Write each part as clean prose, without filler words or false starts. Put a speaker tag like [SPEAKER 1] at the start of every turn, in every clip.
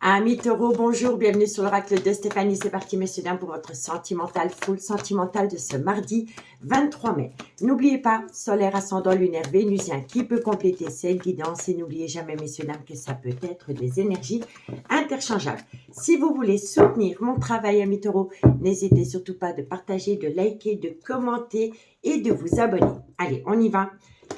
[SPEAKER 1] Amis taureaux, bonjour, bienvenue sur l'oracle de Stéphanie. C'est parti, messieurs, dames, pour votre sentimental, full sentimental de ce mardi 23 mai. N'oubliez pas, solaire, ascendant, lunaire, vénusien, qui peut compléter cette guidance. Et n'oubliez jamais, messieurs, dames, que ça peut être des énergies interchangeables. Si vous voulez soutenir mon travail, amis taureaux, n'hésitez surtout pas de partager, de liker, de commenter et de vous abonner. Allez, on y va.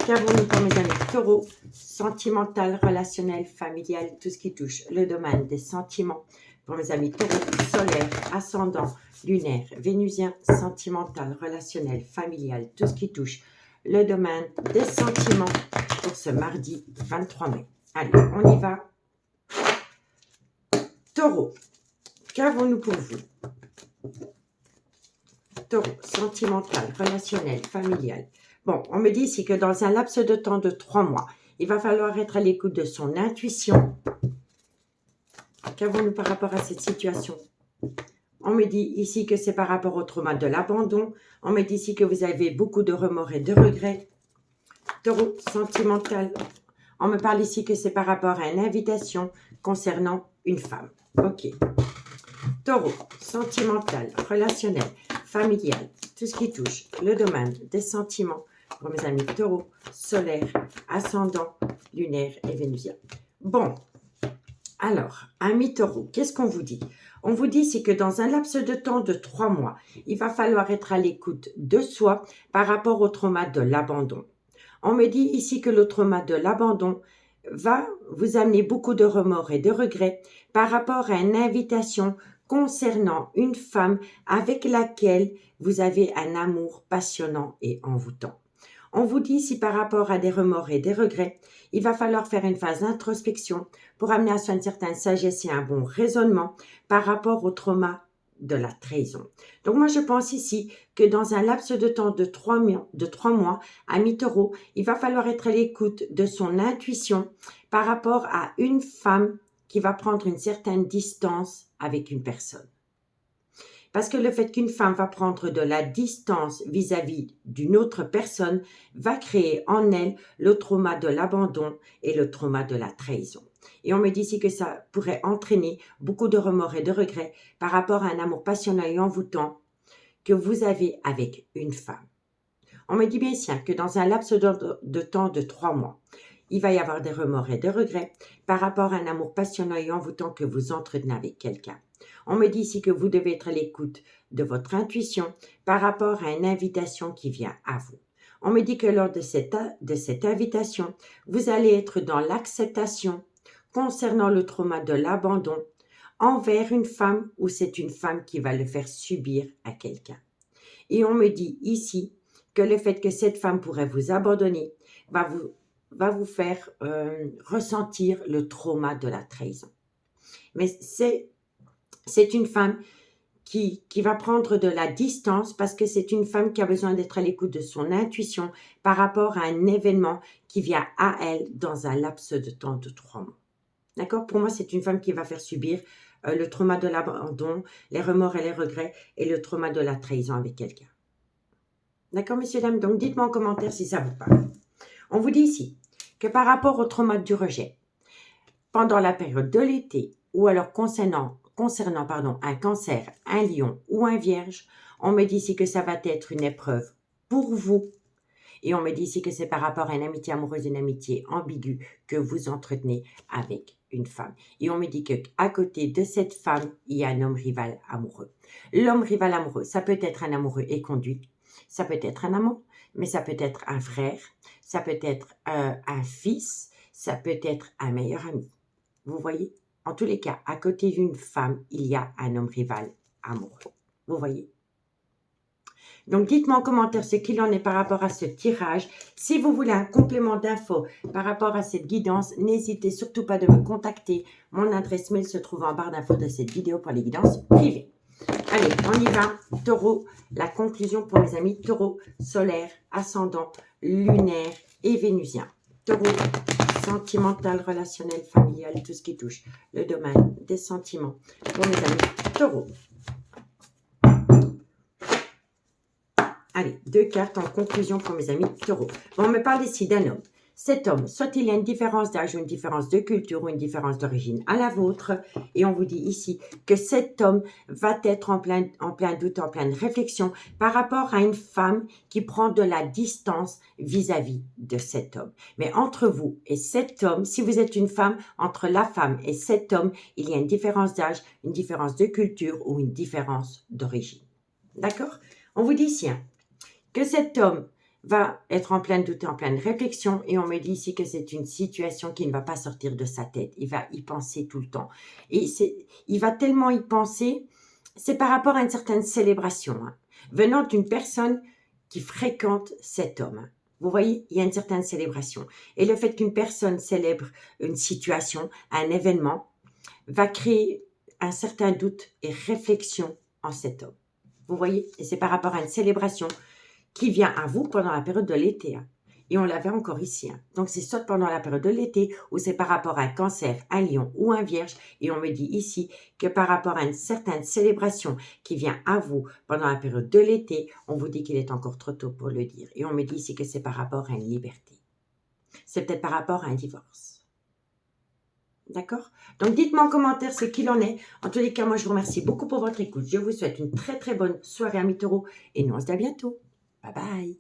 [SPEAKER 1] Qu'avons-nous pour mes amis taureaux? Sentimental, relationnel, familial, tout ce qui touche le domaine des sentiments. Pour mes amis taureaux, solaire, ascendant, lunaire, vénusien, sentimental, relationnel, familial, tout ce qui touche le domaine des sentiments pour ce mardi 23 mai. Allez, on y va. Taureau, qu'avons-nous pour vous? Taureau, sentimental, relationnel, familial. Bon, on me dit ici que dans un laps de temps de 3 mois, il va falloir être à l'écoute de son intuition. Qu'avons-nous par rapport à cette situation? On me dit ici que c'est par rapport au trauma de l'abandon. On me dit ici que vous avez beaucoup de remords et de regrets. Taureau, sentimental. On me parle ici que c'est par rapport à une invitation concernant une femme. Ok. Taureau, sentimental, relationnel, familial, tout ce qui touche le domaine des sentiments. Pour mes amis taureaux, solaire, ascendant, lunaire et vénusien. Bon, alors, amis taureaux, qu'est-ce qu'on vous dit? On vous dit c'est que dans un laps de temps de 3 mois, il va falloir être à l'écoute de soi par rapport au trauma de l'abandon. On me dit ici que le trauma de l'abandon va vous amener beaucoup de remords et de regrets par rapport à une invitation concernant une femme avec laquelle vous avez un amour passionnant et envoûtant. On vous dit si par rapport à des remords et des regrets, il va falloir faire une phase d'introspection pour amener à soi une certaine sagesse et un bon raisonnement par rapport au trauma de la trahison. Donc moi je pense ici que dans un laps de temps de 3 mois, amis taureaux, il va falloir être à l'écoute de son intuition par rapport à une femme qui va prendre une certaine distance avec une personne. Parce que le fait qu'une femme va prendre de la distance vis-à-vis d'une autre personne va créer en elle le trauma de l'abandon et le trauma de la trahison. Et on me dit ici que ça pourrait entraîner beaucoup de remords et de regrets par rapport à un amour passionnel et envoûtant que vous avez avec une femme. On me dit bien ici que dans un laps de temps de 3 mois, il va y avoir des remords et des regrets par rapport à un amour passionnel et envoûtant que vous entretenez avec quelqu'un. On me dit ici que vous devez être à l'écoute de votre intuition par rapport à une invitation qui vient à vous. On me dit que lors de cette invitation, vous allez être dans l'acceptation concernant le trauma de l'abandon envers une femme ou c'est une femme qui va le faire subir à quelqu'un. Et on me dit ici que le fait que cette femme pourrait vous abandonner va vous faire ressentir le trauma de la trahison. Mais c'est une femme qui va prendre de la distance parce que c'est une femme qui a besoin d'être à l'écoute de son intuition par rapport à un événement qui vient à elle dans un laps de temps de 3 mois. D'accord? Pour moi, c'est une femme qui va faire subir le trauma de l'abandon, les remords et les regrets et le trauma de la trahison avec quelqu'un. D'accord, messieurs, dames? Donc, dites-moi en commentaire si ça vous parle. On vous dit ici que par rapport au trauma du rejet, pendant la période de l'été ou alors concernant un cancer, un lion ou un vierge, on me dit ici que ça va être une épreuve pour vous. Et on me dit ici que c'est par rapport à une amitié amoureuse, une amitié ambiguë que vous entretenez avec une femme. Et on me dit qu'à côté de cette femme, il y a un homme rival amoureux. L'homme rival amoureux, ça peut être un amoureux éconduit, ça peut être un amant, mais ça peut être un frère, ça peut être un fils, ça peut être un meilleur ami. Vous voyez? En tous les cas, à côté d'une femme, il y a un homme rival amoureux. Vous voyez? Donc, dites-moi en commentaire ce qu'il en est par rapport à ce tirage. Si vous voulez un complément d'infos par rapport à cette guidance, n'hésitez surtout pas de me contacter. Mon adresse mail se trouve en barre d'infos de cette vidéo pour les guidances privées. Allez, on y va. Taureau, la conclusion pour mes amis taureau, solaire, ascendant, lunaire et vénusien. Taureau, sentimental, relationnel, familial, tout ce qui touche le domaine des sentiments pour mes amis taureaux. Allez, 2 cartes en conclusion pour mes amis taureaux. Bon, on me parle ici d'un homme. Cet homme, soit il y a une différence d'âge ou une différence de culture ou une différence d'origine à la vôtre, et on vous dit ici que cet homme va être en plein doute, en pleine réflexion par rapport à une femme qui prend de la distance vis-à-vis de cet homme. Mais entre vous et cet homme, si vous êtes une femme, entre la femme et cet homme, il y a une différence d'âge, une différence de culture ou une différence d'origine. D'accord? On vous dit ici que cet homme va être en plein doute et en pleine réflexion, et on me dit ici que c'est une situation qui ne va pas sortir de sa tête. Il va y penser tout le temps. Et il va tellement y penser, c'est par rapport à une certaine célébration, venant d'une personne qui fréquente cet homme. Vous voyez, il y a une certaine célébration. Et le fait qu'une personne célèbre une situation, un événement, va créer un certain doute et réflexion en cet homme. Vous voyez, et c'est par rapport à une célébration qui vient à vous pendant la période de l'été. Et on l'avait encore ici. Donc, c'est soit pendant la période de l'été ou c'est par rapport à un cancer, un lion ou un vierge. Et on me dit ici que par rapport à une certaine célébration qui vient à vous pendant la période de l'été, on vous dit qu'il est encore trop tôt pour le dire. Et on me dit ici que c'est par rapport à une liberté. C'est peut-être par rapport à un divorce. D'accord? Donc, dites-moi en commentaire ce qu'il en est. En tous les cas, moi, je vous remercie beaucoup pour votre écoute. Je vous souhaite une très, très bonne soirée, amis taureaux. Et nous, on se dit à bientôt. Bye bye.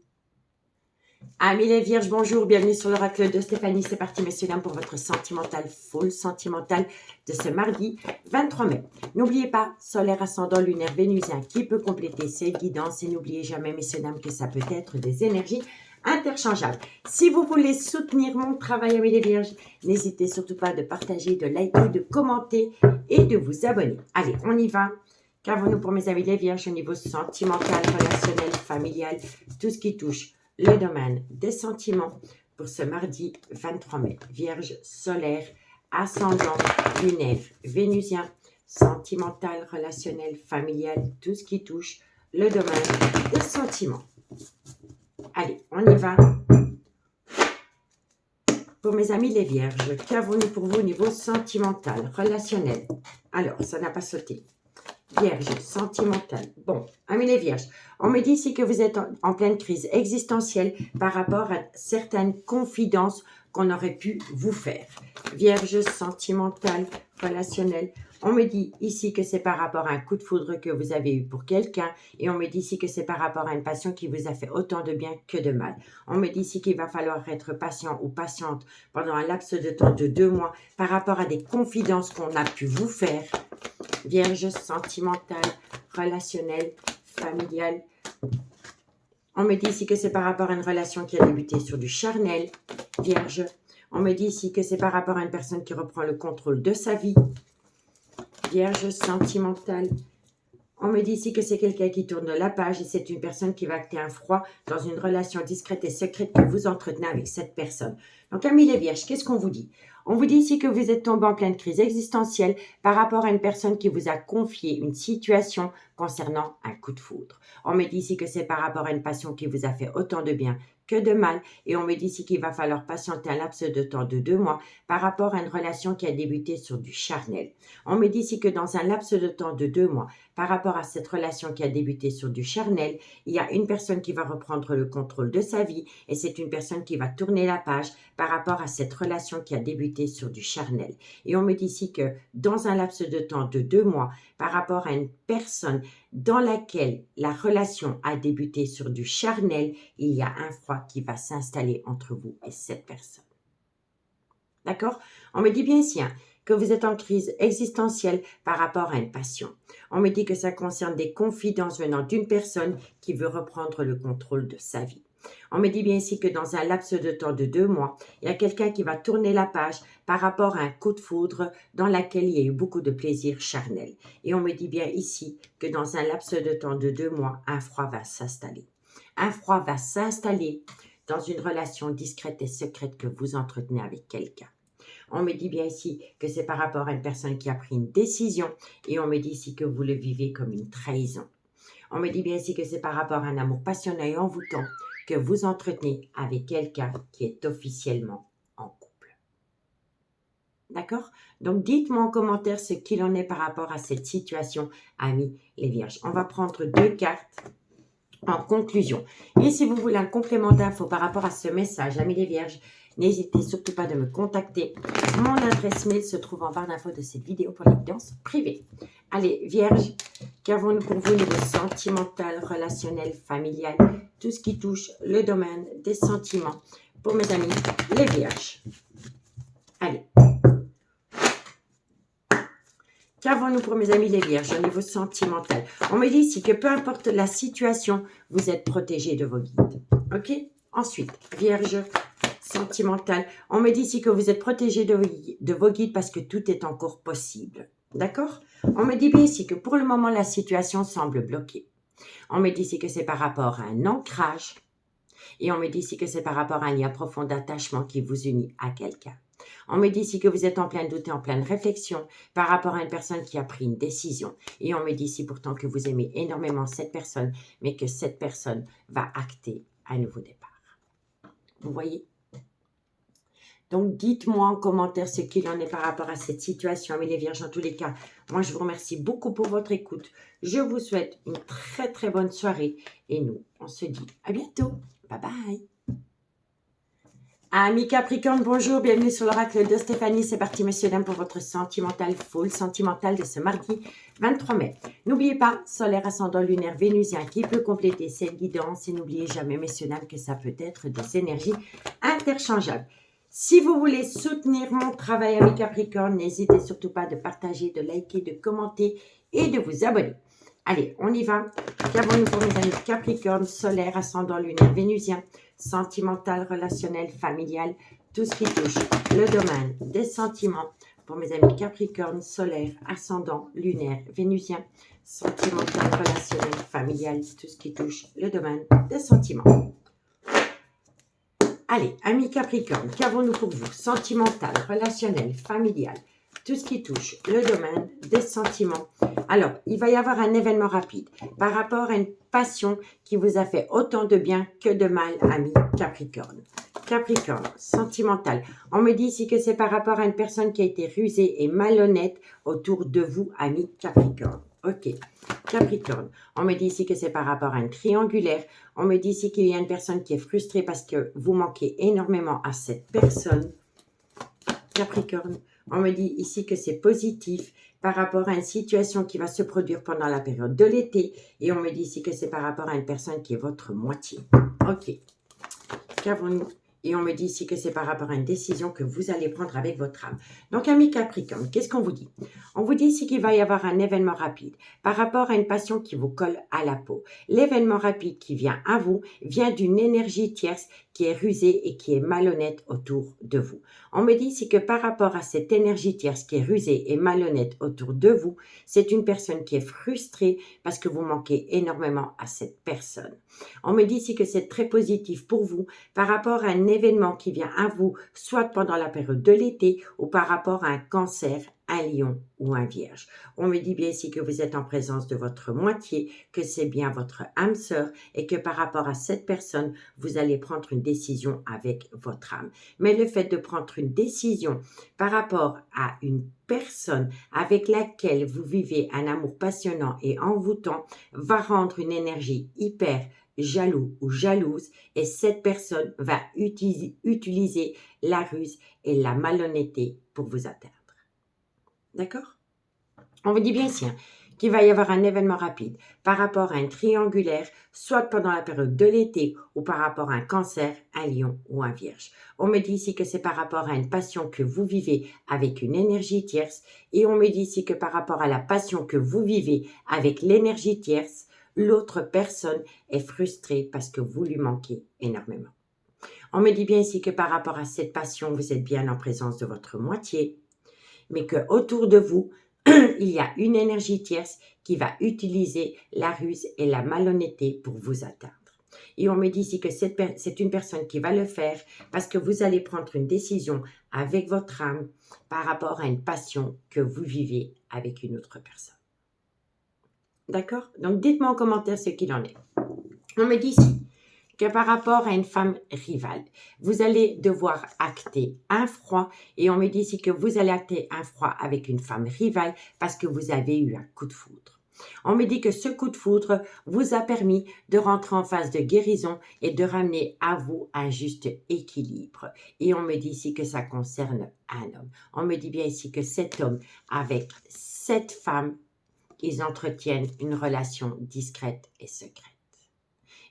[SPEAKER 1] Amis les vierges, bonjour, bienvenue sur l'oracle de Stéphanie. C'est parti, messieurs, dames, pour votre sentimental, full sentimental de ce mardi 23 mai. N'oubliez pas, solaire, ascendant, lunaire, vénusien qui peut compléter ces guidances. Et n'oubliez jamais, messieurs, dames, que ça peut être des énergies interchangeables. Si vous voulez soutenir mon travail, amis les vierges, n'hésitez surtout pas de partager, de liker, de commenter et de vous abonner. Allez, on y va. Qu'avons-nous pour mes amis les vierges au niveau sentimental, relationnel, familial, tout ce qui touche le domaine des sentiments pour ce mardi 23 mai. Vierge solaire, ascendant, lunaire, vénusien, sentimental, relationnel, familial, tout ce qui touche le domaine des sentiments. Allez, on y va. Pour mes amis les vierges, qu'avons-nous pour vous au niveau sentimental, relationnel? Alors, ça n'a pas sauté. Vierge, sentimentale. Bon, amis les vierges, on me dit ici que vous êtes en pleine crise existentielle par rapport à certaines confidences qu'on aurait pu vous faire. Vierge, sentimentale, relationnelle. On me dit ici que c'est par rapport à un coup de foudre que vous avez eu pour quelqu'un et on me dit ici que c'est par rapport à une passion qui vous a fait autant de bien que de mal. On me dit ici qu'il va falloir être patient ou patiente pendant un laps de temps de 2 mois par rapport à des confidences qu'on a pu vous faire. Vierge, sentimentale, relationnelle, familiale. On me dit ici que c'est par rapport à une relation qui a débuté sur du charnel. Vierge. On me dit ici que c'est par rapport à une personne qui reprend le contrôle de sa vie. Vierge, sentimentale. On me dit ici que c'est quelqu'un qui tourne la page et c'est une personne qui va acter un froid dans une relation discrète et secrète que vous entretenez avec cette personne. Donc, amis les vierges, qu'est-ce qu'on vous dit? On vous dit ici que vous êtes tombé en pleine crise existentielle par rapport à une personne qui vous a confié une situation concernant un coup de foudre. On me dit ici que c'est par rapport à une passion qui vous a fait autant de bien que de mal. Et on me dit ici qu'il va falloir patienter un laps de temps de 2 mois par rapport à une relation qui a débuté sur du charnel. On me dit ici que dans un laps de temps de 2 mois, par rapport à cette relation qui a débuté sur du charnel, il y a une personne qui va reprendre le contrôle de sa vie et c'est une personne qui va tourner la page par rapport à cette relation qui a débuté sur du charnel. Et on me dit ici que dans un laps de temps de 2 mois, par rapport à une personne dans laquelle la relation a débuté sur du charnel, il y a un froid qui va s'installer entre vous et cette personne. D'accord? On me dit bien ici que vous êtes en crise existentielle par rapport à une passion. On me dit que ça concerne des confidences venant d'une personne qui veut reprendre le contrôle de sa vie. On me dit bien ici que dans un laps de temps de 2 mois, il y a quelqu'un qui va tourner la page par rapport à un coup de foudre dans lequel il y a eu beaucoup de plaisir charnel. Et on me dit bien ici que dans un laps de temps de 2 mois, un froid va s'installer. Un froid va s'installer dans une relation discrète et secrète que vous entretenez avec quelqu'un. On me dit bien ici que c'est par rapport à une personne qui a pris une décision et on me dit ici que vous le vivez comme une trahison. On me dit bien ici que c'est par rapport à un amour passionné et envoûtant que vous entretenez avec quelqu'un qui est officiellement en couple. D'accord? Donc, dites-moi en commentaire ce qu'il en est par rapport à cette situation, amis les vierges. On va prendre 2 cartes en conclusion. Et si vous voulez un complément d'info par rapport à ce message, amis les vierges, N'hésitez surtout pas de me contacter. Mon adresse mail se trouve en barre d'infos de cette vidéo pour les guidances privées. Allez, Vierge, qu'avons-nous pour vous niveau sentimental, relationnel, familial, tout ce qui touche le domaine des sentiments pour mes amis les Vierges. Allez. Qu'avons-nous pour mes amis les Vierges au niveau sentimental? On me dit ici que peu importe la situation, vous êtes protégés de vos guides. Ok? Ensuite, Vierge sentimentale, on me dit ici que vous êtes protégés de vos guides parce que tout est encore possible. D'accord? On me dit bien ici que pour le moment, la situation semble bloquée. On me dit ici que c'est par rapport à un ancrage. Et on me dit ici que c'est par rapport à un lien profond d'attachement qui vous unit à quelqu'un. On me dit ici que vous êtes en plein doute et en pleine réflexion par rapport à une personne qui a pris une décision. Et on me dit ici pourtant que vous aimez énormément cette personne, mais que cette personne va acter un nouveau départ. Vous voyez? Donc, dites-moi en commentaire ce qu'il en est par rapport à cette situation. Mais les Vierges, en tous les cas, moi, je vous remercie beaucoup pour votre écoute. Je vous souhaite une très, très bonne soirée. Et nous, on se dit à bientôt. Bye bye. Amis Capricorne, bonjour, bienvenue sur l'oracle de Stéphanie. C'est parti, messieurs, dames, pour votre sentimental, full sentimental de ce mardi 23 mai. N'oubliez pas, solaire, ascendant, lunaire, vénusien qui peut compléter cette guidance. Et n'oubliez jamais, messieurs, dames, que ça peut être des énergies interchangeables. Si vous voulez soutenir mon travail, amis Capricorne, n'hésitez surtout pas de partager, de liker, de commenter et de vous abonner. Allez, on y va. Qu'avons-nous pour mes amis Capricorne, solaire, ascendant, lunaire, vénusien, sentimental, relationnel, familial, tout ce qui touche le domaine des sentiments pour mes amis Capricorne, solaire, ascendant, lunaire, vénusien, sentimental, relationnel, familial, tout ce qui touche le domaine des sentiments. Allez, amis Capricorne, qu'avons-nous pour vous? Sentimental, relationnel, familial, tout ce qui touche le domaine des sentiments. Alors, il va y avoir un événement rapide par rapport à une passion qui vous a fait autant de bien que de mal, amis Capricorne. Capricorne, sentimental. On me dit ici que c'est par rapport à une personne qui a été rusée et malhonnête autour de vous, amis Capricorne. Ok, Capricorne. On me dit ici que c'est par rapport à une triangulaire. On me dit ici qu'il y a une personne qui est frustrée parce que vous manquez énormément à cette personne. Capricorne. On me dit ici que c'est positif par rapport à une situation qui va se produire pendant la période de l'été. Et on me dit ici que c'est par rapport à une personne qui est votre moitié. Ok. Qu'avons-nous? Et on me dit ici que c'est par rapport à une décision que vous allez prendre avec votre âme. Donc, amis Capricorne, qu'est-ce qu'on vous dit? On vous dit ici qu'il va y avoir un événement rapide par rapport à une passion qui vous colle à la peau. L'événement rapide qui vient à vous vient d'une énergie tierce qui est rusée et qui est malhonnête autour de vous. On me dit ici que par rapport à cette énergie tierce qui est rusée et malhonnête autour de vous, c'est une personne qui est frustrée parce que vous manquez énormément à cette personne. On me dit ici que c'est très positif pour vous par rapport à un événement qui vient à vous, soit pendant la période de l'été ou par rapport à un cancer, un lion ou un vierge. On me dit bien ici que vous êtes en présence de votre moitié, que c'est bien votre âme sœur et que par rapport à cette personne, vous allez prendre une décision avec votre âme. Mais le fait de prendre une décision par rapport à une personne avec laquelle vous vivez un amour passionnant et envoûtant va rendre une énergie hyper jaloux ou jalouse et cette personne va utiliser la ruse et la malhonnêteté pour vous atteindre. D'accord? On vous dit bien ici qu'il va y avoir un événement rapide par rapport à une triangulaire, soit pendant la période de l'été ou par rapport à un cancer, un lion ou un vierge. On me dit ici que c'est par rapport à une passion que vous vivez avec une énergie tierce et on me dit ici que par rapport à la passion que vous vivez avec l'énergie tierce, l'autre personne est frustrée parce que vous lui manquez énormément. On me dit bien ici que par rapport à cette passion, vous êtes bien en présence de votre moitié, mais que autour de vous, il y a une énergie tierce qui va utiliser la ruse et la malhonnêteté pour vous atteindre. Et on me dit ici que c'est une personne qui va le faire parce que vous allez prendre une décision avec votre âme par rapport à une passion que vous vivez avec une autre personne. D'accord? Donc, dites-moi en commentaire ce qu'il en est. On me dit ici que par rapport à une femme rivale, vous allez devoir acter un froid et on me dit ici que vous allez acter un froid avec une femme rivale parce que vous avez eu un coup de foudre. On me dit que ce coup de foudre vous a permis de rentrer en phase de guérison et de ramener à vous un juste équilibre. Et on me dit ici que ça concerne un homme. On me dit bien ici que cet homme avec cette femme, ils entretiennent une relation discrète et secrète.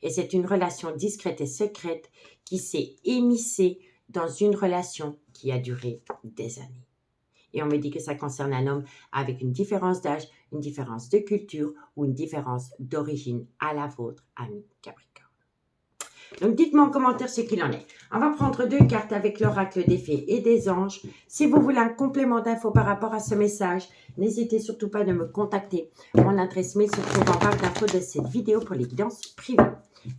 [SPEAKER 1] Et c'est une relation discrète et secrète qui s'est émissée dans une relation qui a duré des années. Et on me dit que ça concerne un homme avec une différence d'âge, une différence de culture ou une différence d'origine à la vôtre, ami Capricorne. Donc, dites-moi en commentaire ce qu'il en est. On va prendre 2 cartes avec l'oracle des fées et des anges. Si vous voulez un complément d'infos par rapport à ce message, n'hésitez surtout pas de me contacter. Mon adresse mail se trouve en barre d'infos de cette vidéo pour les guidances privées.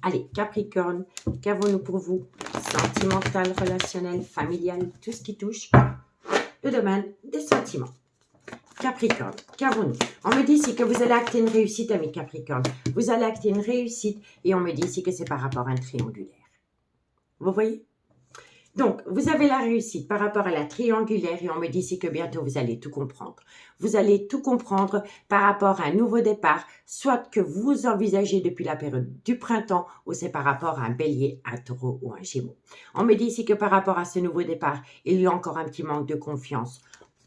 [SPEAKER 1] Allez, Capricorne, qu'avons-nous pour vous? Sentimental, relationnel, familial, tout ce qui touche le domaine des sentiments. Capricorne, qu'avons-nous? On me dit ici que vous allez acter une réussite, ami Capricorne. Vous allez acter une réussite et on me dit ici que c'est par rapport à un triangulaire. Vous voyez? Donc, vous avez la réussite par rapport à la triangulaire et on me dit ici que bientôt vous allez tout comprendre. Vous allez tout comprendre par rapport à un nouveau départ, soit que vous envisagez depuis la période du printemps ou c'est par rapport à un bélier, un taureau ou un gémeaux. On me dit ici que par rapport à ce nouveau départ, il y a encore un petit manque de confiance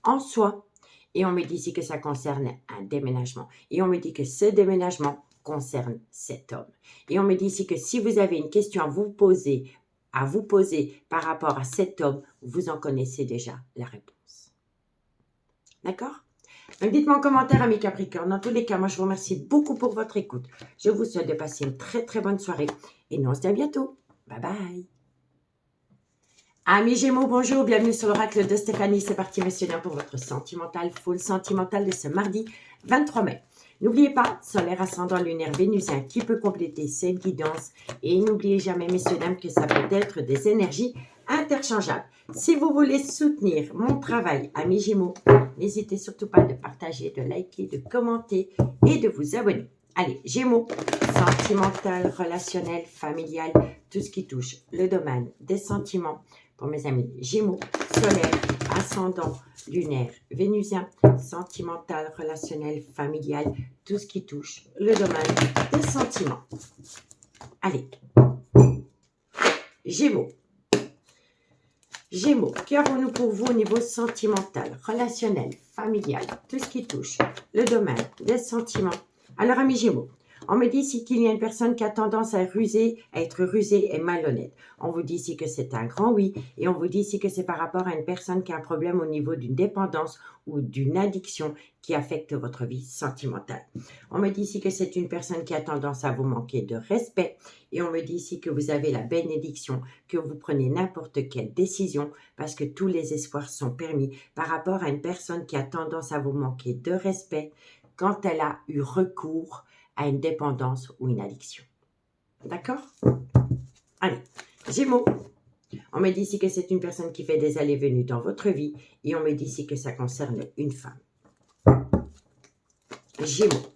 [SPEAKER 1] en soi. Et on me dit ici que ça concerne un déménagement. Et on me dit que ce déménagement concerne cet homme. Et on me dit ici que si vous avez une question à vous poser par rapport à cet homme, vous en connaissez déjà la réponse. D'accord? Donc dites-moi en commentaire, amis Capricorne. Dans tous les cas, moi je vous remercie beaucoup pour votre écoute. Je vous souhaite de passer une très très bonne soirée. Et nous on se dit à bientôt. Bye bye. Amis Gémeaux, bonjour, bienvenue sur l'oracle de Stéphanie. C'est parti, messieurs, pour votre sentimental, full sentimental de ce mardi 23 mai. N'oubliez pas, solaire, ascendant, lunaire, vénusien qui peut compléter cette guidance. Et n'oubliez jamais, messieurs, dames, que ça peut être des énergies interchangeables. Si vous voulez soutenir mon travail, amis Gémeaux, n'hésitez surtout pas de partager, de liker, de commenter et de vous abonner. Allez, Gémeaux, sentimental, relationnel, familial, tout ce qui touche le domaine des sentiments. Pour mes amis Gémeaux, solaire, ascendant, lunaire, vénusien, sentimental, relationnel, familial, tout ce qui touche le domaine des sentiments. Allez, Gémeaux. Gémeaux, qu'avons-nous pour vous au niveau sentimental, relationnel, familial, tout ce qui touche le domaine des sentiments? Alors, amis Gémeaux, on me dit ici qu'il y a une personne qui a tendance à être rusée et malhonnête. On vous dit ici que c'est un grand oui et on vous dit ici que c'est par rapport à une personne qui a un problème au niveau d'une dépendance ou d'une addiction qui affecte votre vie sentimentale. On me dit ici que c'est une personne qui a tendance à vous manquer de respect et on me dit ici que vous avez la bénédiction, que vous prenez n'importe quelle décision parce que tous les espoirs sont permis par rapport à une personne qui a tendance à vous manquer de respect quand elle a eu recours à une dépendance ou une addiction. D'accord? Allez, Gémeaux. On me dit ici que c'est une personne qui fait des allées-venues dans votre vie et on me dit ici que ça concerne une femme. Gémeaux.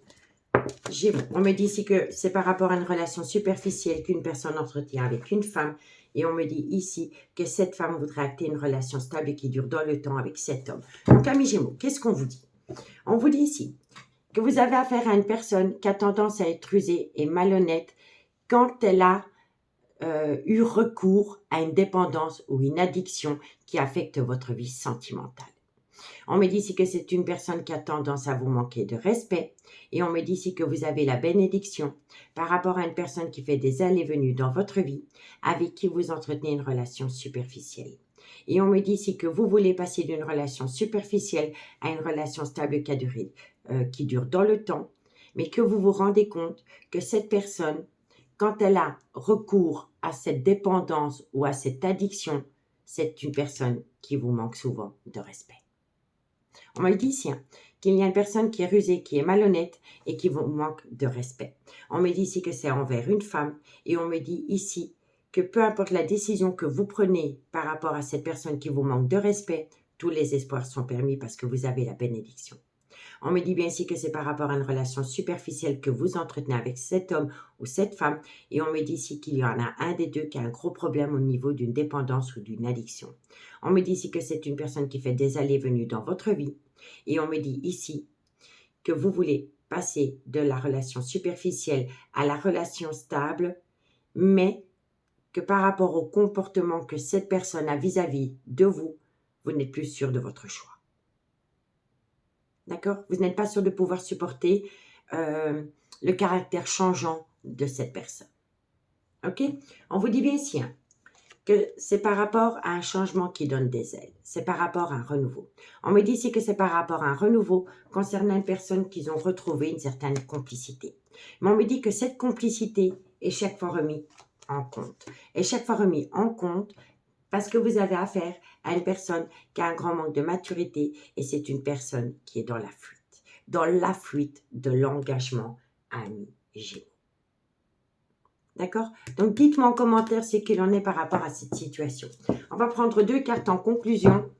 [SPEAKER 1] Gémeaux. On me dit ici que c'est par rapport à une relation superficielle qu'une personne entretient avec une femme et on me dit ici que cette femme voudrait acter une relation stable et qui dure dans le temps avec cet homme. Donc, amis Gémeaux, qu'est-ce qu'on vous dit? On vous dit ici que vous avez affaire à une personne qui a tendance à être rusée et malhonnête quand elle a eu recours à une dépendance ou une addiction qui affecte votre vie sentimentale. On me dit ici que c'est une personne qui a tendance à vous manquer de respect et on me dit ici que vous avez la bénédiction par rapport à une personne qui fait des allées-venues dans votre vie avec qui vous entretenez une relation superficielle. Et on me dit ici que vous voulez passer d'une relation superficielle à une relation stable qui dure dans le temps, mais que vous vous rendez compte que cette personne, quand elle a recours à cette dépendance ou à cette addiction, c'est une personne qui vous manque souvent de respect. On me dit ici qu'il y a une personne qui est rusée, qui est malhonnête et qui vous manque de respect. On me dit ici que c'est envers une femme et on me dit ici que peu importe la décision que vous prenez par rapport à cette personne qui vous manque de respect, tous les espoirs sont permis parce que vous avez la bénédiction. On me dit bien ici que c'est par rapport à une relation superficielle que vous entretenez avec cet homme ou cette femme et on me dit ici qu'il y en a un des deux qui a un gros problème au niveau d'une dépendance ou d'une addiction. On me dit ici que c'est une personne qui fait des allées-venues dans votre vie et on me dit ici que vous voulez passer de la relation superficielle à la relation stable, mais que par rapport au comportement que cette personne a vis-à-vis de vous, vous n'êtes plus sûr de votre choix. D'accord? Vous n'êtes pas sûr de pouvoir supporter le caractère changeant de cette personne. OK? On vous dit bien ici que c'est par rapport à un changement qui donne des ailes. C'est par rapport à un renouveau. On me dit ici que c'est par rapport à un renouveau concernant une personne qui ont retrouvé une certaine complicité. Mais on me dit que cette complicité est chaque fois remise en compte. Et chaque fois remise en compte parce que vous avez affaire à une personne qui a un grand manque de maturité et c'est une personne qui est dans la fuite de l'engagement ami Gémeaux. D'accord? Donc, dites-moi en commentaire ce qu'il en est par rapport à cette situation. On va prendre 2 cartes en conclusion.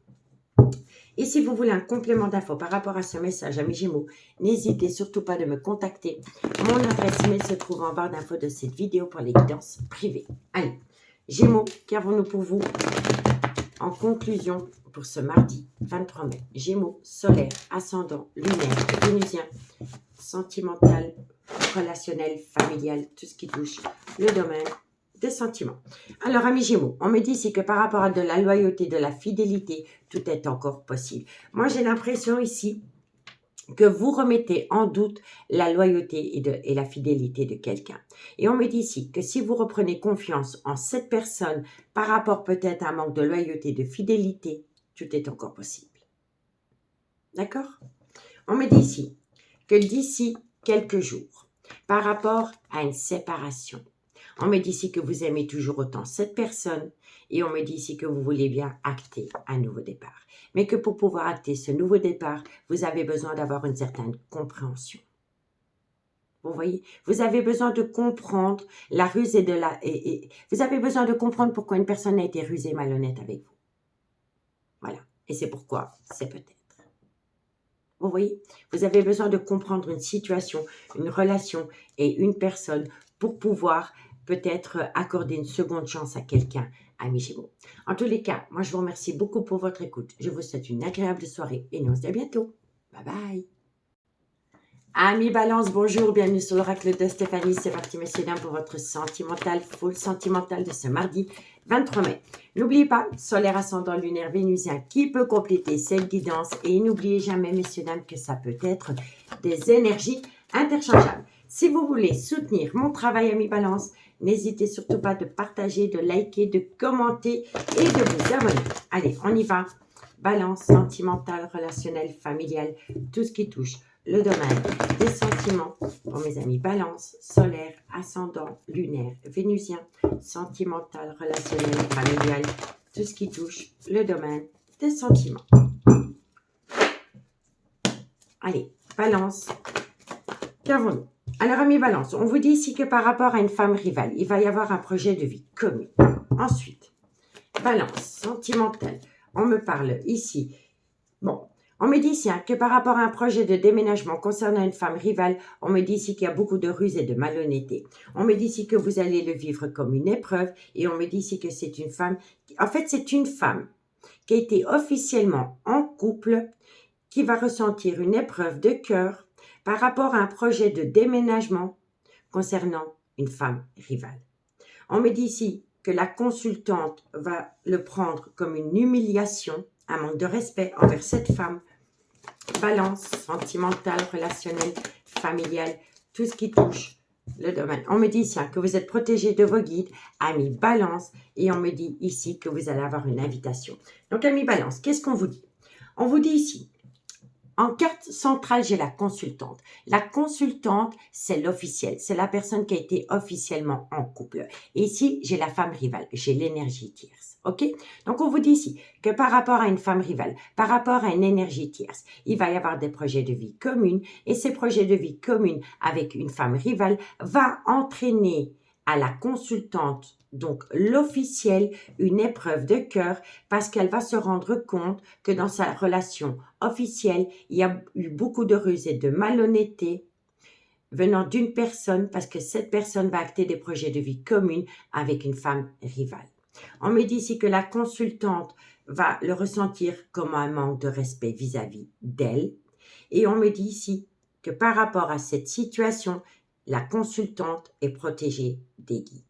[SPEAKER 1] Et si vous voulez un complément d'info par rapport à ce message, amis Gémeaux, n'hésitez surtout pas de me contacter. Mon adresse email se trouve en barre d'infos de cette vidéo pour les guidances privées. Allez, Gémeaux, qu'avons-nous pour vous en conclusion pour ce mardi 23 mai? Gémeaux, solaire, ascendant, lunaire, vénusien, sentimental, relationnel, familial, tout ce qui touche le domaine des sentiments. Alors, amis Gémeaux, on me dit ici que par rapport à de la loyauté, de la fidélité, tout est encore possible. Moi, j'ai l'impression ici que vous remettez en doute la loyauté et la fidélité de quelqu'un. Et on me dit ici que si vous reprenez confiance en cette personne par rapport peut-être à un manque de loyauté, de fidélité, tout est encore possible. D'accord? On me dit ici que d'ici quelques jours, par rapport à une séparation, on me dit ici que vous aimez toujours autant cette personne et on me dit ici que vous voulez bien acter un nouveau départ. Mais que pour pouvoir acter ce nouveau départ, vous avez besoin d'avoir une certaine compréhension. Vous voyez, vous avez besoin de comprendre la ruse et vous avez besoin de comprendre pourquoi une personne a été rusée et malhonnête avec vous. Voilà. Et c'est pourquoi c'est peut-être. Vous voyez, vous avez besoin de comprendre une situation, une relation et une personne pour pouvoir peut-être accorder une seconde chance à quelqu'un, amis Gémeaux. En tous les cas, moi je vous remercie beaucoup pour votre écoute. Je vous souhaite une agréable soirée et nous on se dit à bientôt. Bye bye. Amis Balance, bonjour, bienvenue sur l'oracle de Stéphanie. C'est parti, messieurs, dames, pour votre sentimental, full sentimental de ce mardi 23 mai. N'oubliez pas, solaire, ascendant, lunaire, vénusien qui peut compléter cette guidance. Et n'oubliez jamais, messieurs, dames, que ça peut être des énergies interchangeables. Si vous voulez soutenir mon travail, amis Balance, n'hésitez surtout pas de partager, de liker, de commenter et de vous abonner. Allez, on y va. Balance, sentimental, relationnel, familial, tout ce qui touche le domaine des sentiments pour mes amis Balance, solaire, ascendant, lunaire, vénusien, sentimental, relationnel, familial, tout ce qui touche le domaine des sentiments. Allez, Balance, qu'avons-nous? Alors, amis Balance, on vous dit ici que par rapport à une femme rivale, il va y avoir un projet de vie commun. Ensuite, Balance, sentimental, on me parle ici, bon, on me dit ici que par rapport à un projet de déménagement concernant une femme rivale, on me dit ici qu'il y a beaucoup de ruse et de malhonnêteté. On me dit ici que vous allez le vivre comme une épreuve et on me dit ici que c'est une femme, en fait c'est une femme qui a été officiellement en couple, qui va ressentir une épreuve de cœur par rapport à un projet de déménagement concernant une femme rivale. On me dit ici que la consultante va le prendre comme une humiliation, un manque de respect envers cette femme. Balance, sentimentale, relationnelle, familiale, tout ce qui touche le domaine. On me dit ici que vous êtes protégé de vos guides, amis Balance, et on me dit ici que vous allez avoir une invitation. Donc, amis Balance, qu'est-ce qu'on vous dit? On vous dit ici, en carte centrale, j'ai la consultante. La consultante, c'est l'officiel. C'est la personne qui a été officiellement en couple. Et ici, j'ai la femme rivale. J'ai l'énergie tierce. OK? Donc, on vous dit ici que par rapport à une femme rivale, par rapport à une énergie tierce, il va y avoir des projets de vie communs. Et ces projets de vie communs avec une femme rivale va entraîner à la consultante, donc l'officiel, une épreuve de cœur parce qu'elle va se rendre compte que dans sa relation officielle, il y a eu beaucoup de ruse et de malhonnêteté venant d'une personne parce que cette personne va acter des projets de vie communs avec une femme rivale. On me dit ici que la consultante va le ressentir comme un manque de respect vis-à-vis d'elle et on me dit ici que par rapport à cette situation, la consultante est protégée des guides.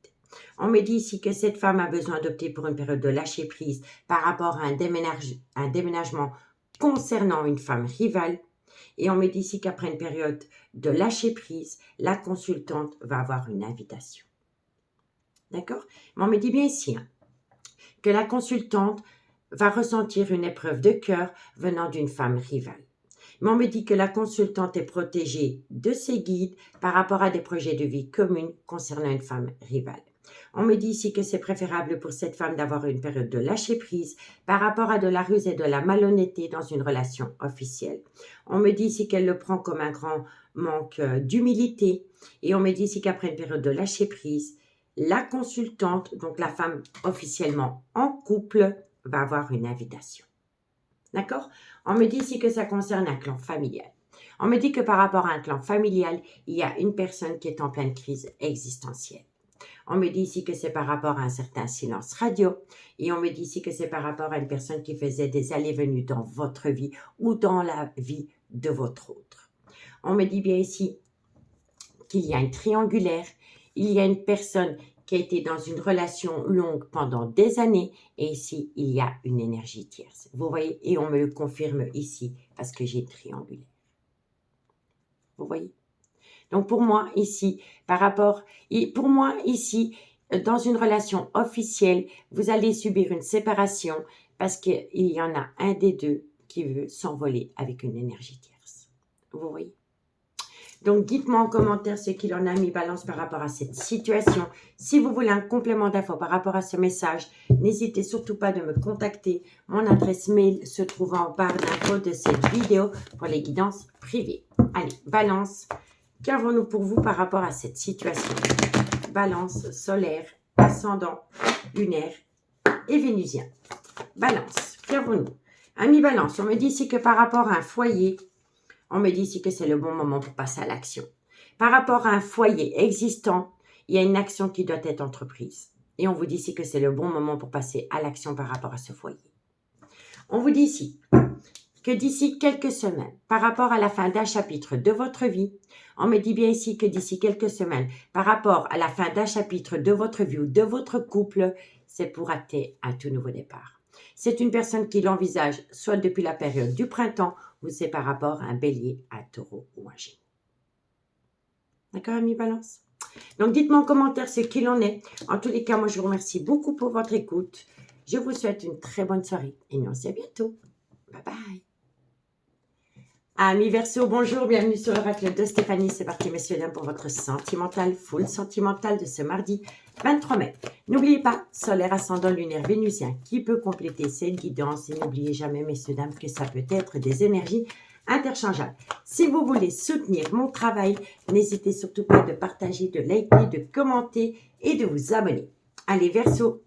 [SPEAKER 1] On me dit ici que cette femme a besoin d'opter pour une période de lâcher prise par rapport à un déménagement concernant une femme rivale. Et on me dit ici qu'après une période de lâcher prise, la consultante va avoir une invitation. D'accord? Mais on me dit bien ici que la consultante va ressentir une épreuve de cœur venant d'une femme rivale. Mais on me dit que la consultante est protégée de ses guides par rapport à des projets de vie communs concernant une femme rivale. On me dit ici que c'est préférable pour cette femme d'avoir une période de lâcher prise par rapport à de la ruse et de la malhonnêteté dans une relation officielle. On me dit ici qu'elle le prend comme un grand manque d'humilité. Et on me dit ici qu'après une période de lâcher prise, la consultante, donc la femme officiellement en couple, va avoir une invitation. D'accord? On me dit ici que ça concerne un clan familial. On me dit que par rapport à un clan familial, il y a une personne qui est en pleine crise existentielle. On me dit ici que c'est par rapport à un certain silence radio. Et on me dit ici que c'est par rapport à une personne qui faisait des allées-venues dans votre vie ou dans la vie de votre autre. On me dit bien ici qu'il y a une triangulaire. Il y a une personne qui a été dans une relation longue pendant des années. Et ici, il y a une énergie tierce. Vous voyez? Et on me le confirme ici parce que j'ai triangulaire. Vous voyez? Donc pour moi ici, dans une relation officielle, vous allez subir une séparation parce qu'il y en a un des deux qui veut s'envoler avec une énergie tierce. Vous voyez? Donc dites-moi en commentaire ce qu'il en a mis balance par rapport à cette situation. Si vous voulez un complément d'info par rapport à ce message, n'hésitez surtout pas de me contacter. Mon adresse mail se trouve en barre d'infos de cette vidéo pour les guidances privées. Allez, balance. Qu'avons-nous pour vous par rapport à cette situation? Balance, solaire, ascendant, lunaire et vénusien. Balance, qu'avons-nous? Ami Balance, on me dit ici que par rapport à un foyer, on me dit ici que c'est le bon moment pour passer à l'action. Par rapport à un foyer existant, il y a une action qui doit être entreprise. Et on vous dit ici que c'est le bon moment pour passer à l'action par rapport à ce foyer. On vous dit ici que d'ici quelques semaines, par rapport à la fin d'un chapitre de votre vie, on me dit bien ici que d'ici quelques semaines, par rapport à la fin d'un chapitre de votre vie ou de votre couple, c'est pour acter un tout nouveau départ. C'est une personne qui l'envisage soit depuis la période du printemps ou c'est par rapport à un bélier, un taureau ou un génie. D'accord, ami Balance? Donc, dites-moi en commentaire ce qu'il en est. En tous les cas, moi, je vous remercie beaucoup pour votre écoute. Je vous souhaite une très bonne soirée et nous on se dit à bientôt. Bye bye. Amis Verseau, bonjour, bienvenue sur l'oracle de Stéphanie. C'est parti, messieurs, dames, pour votre sentimental, full sentimental de ce mardi 23 mai. N'oubliez pas, solaire, ascendant, lunaire, vénusien, qui peut compléter cette guidance. Et n'oubliez jamais, messieurs, dames, que ça peut être des énergies interchangeables. Si vous voulez soutenir mon travail, n'hésitez surtout pas de partager, de liker, de commenter et de vous abonner. Allez, Verseau,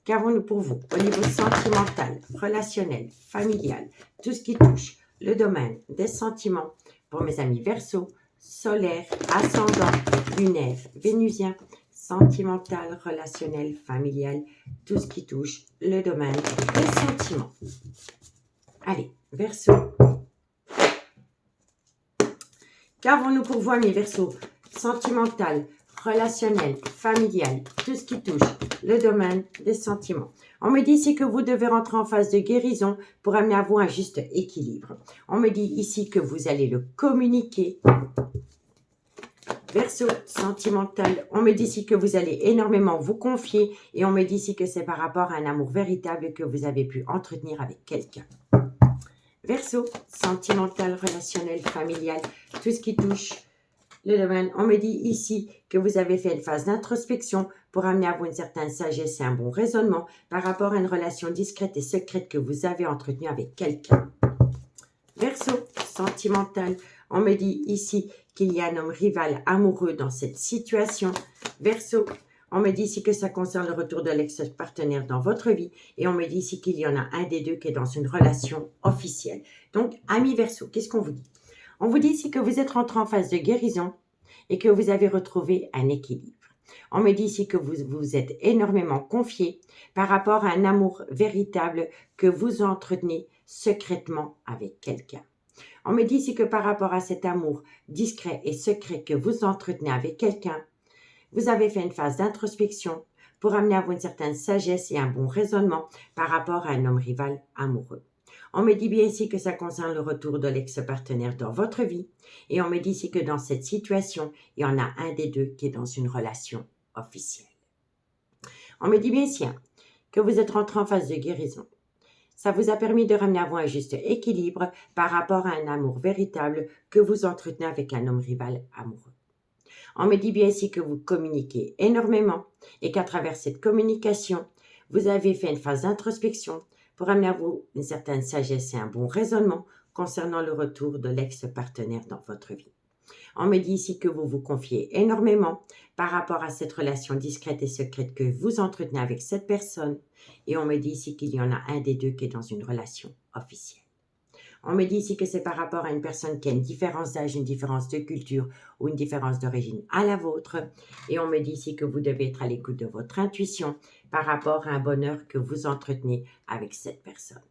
[SPEAKER 1] qu'avons-nous pour vous au niveau sentimental, relationnel, familial, tout ce qui touche le domaine des sentiments pour mes amis Verseau, solaire, ascendant, lunaire, vénusien, sentimental, relationnel, familial, tout ce qui touche le domaine des sentiments. Allez, Verseau. Qu'avons-nous pour vous, amis Verseau? Sentimental, relationnel, familial, tout ce qui touche le domaine des sentiments. On me dit ici que vous devez rentrer en phase de guérison pour amener à vous un juste équilibre. On me dit ici que vous allez le communiquer. Verseau sentimental, on me dit ici que vous allez énormément vous confier et on me dit ici que c'est par rapport à un amour véritable que vous avez pu entretenir avec quelqu'un. Verseau sentimental, relationnel, familial, tout ce qui touche le domaine. On me dit ici que vous avez fait une phase d'introspection pour amener à vous une certaine sagesse et un bon raisonnement par rapport à une relation discrète et secrète que vous avez entretenue avec quelqu'un. Verseau sentimental, on me dit ici qu'il y a un homme rival amoureux dans cette situation. Verseau, on me dit ici que ça concerne le retour de l'ex-partenaire dans votre vie et on me dit ici qu'il y en a un des deux qui est dans une relation officielle. Donc, ami Verseau, qu'est-ce qu'on vous dit? On vous dit ici que vous êtes rentré en phase de guérison et que vous avez retrouvé un équilibre. On me dit ici que vous vous êtes énormément confié par rapport à un amour véritable que vous entretenez secrètement avec quelqu'un. On me dit ici que par rapport à cet amour discret et secret que vous entretenez avec quelqu'un, vous avez fait une phase d'introspection pour amener à vous une certaine sagesse et un bon raisonnement par rapport à un homme rival amoureux. On me dit bien ici que ça concerne le retour de l'ex-partenaire dans votre vie. Et on me dit ici que dans cette situation, il y en a un des deux qui est dans une relation officielle. On me dit bien ici que vous êtes rentré en phase de guérison. Ça vous a permis de ramener à vous un juste équilibre par rapport à un amour véritable que vous entretenez avec un homme rival amoureux. On me dit bien ici que vous communiquez énormément et qu'à travers cette communication, vous avez fait une phase d'introspection pour amener à vous une certaine sagesse et un bon raisonnement concernant le retour de l'ex-partenaire dans votre vie. On me dit ici que vous vous confiez énormément par rapport à cette relation discrète et secrète que vous entretenez avec cette personne. Et on me dit ici qu'il y en a un des deux qui est dans une relation officielle. On me dit ici que c'est par rapport à une personne qui a une différence d'âge, une différence de culture ou une différence d'origine à la vôtre. Et on me dit ici que vous devez être à l'écoute de votre intuition par rapport à un bonheur que vous entretenez avec cette personne.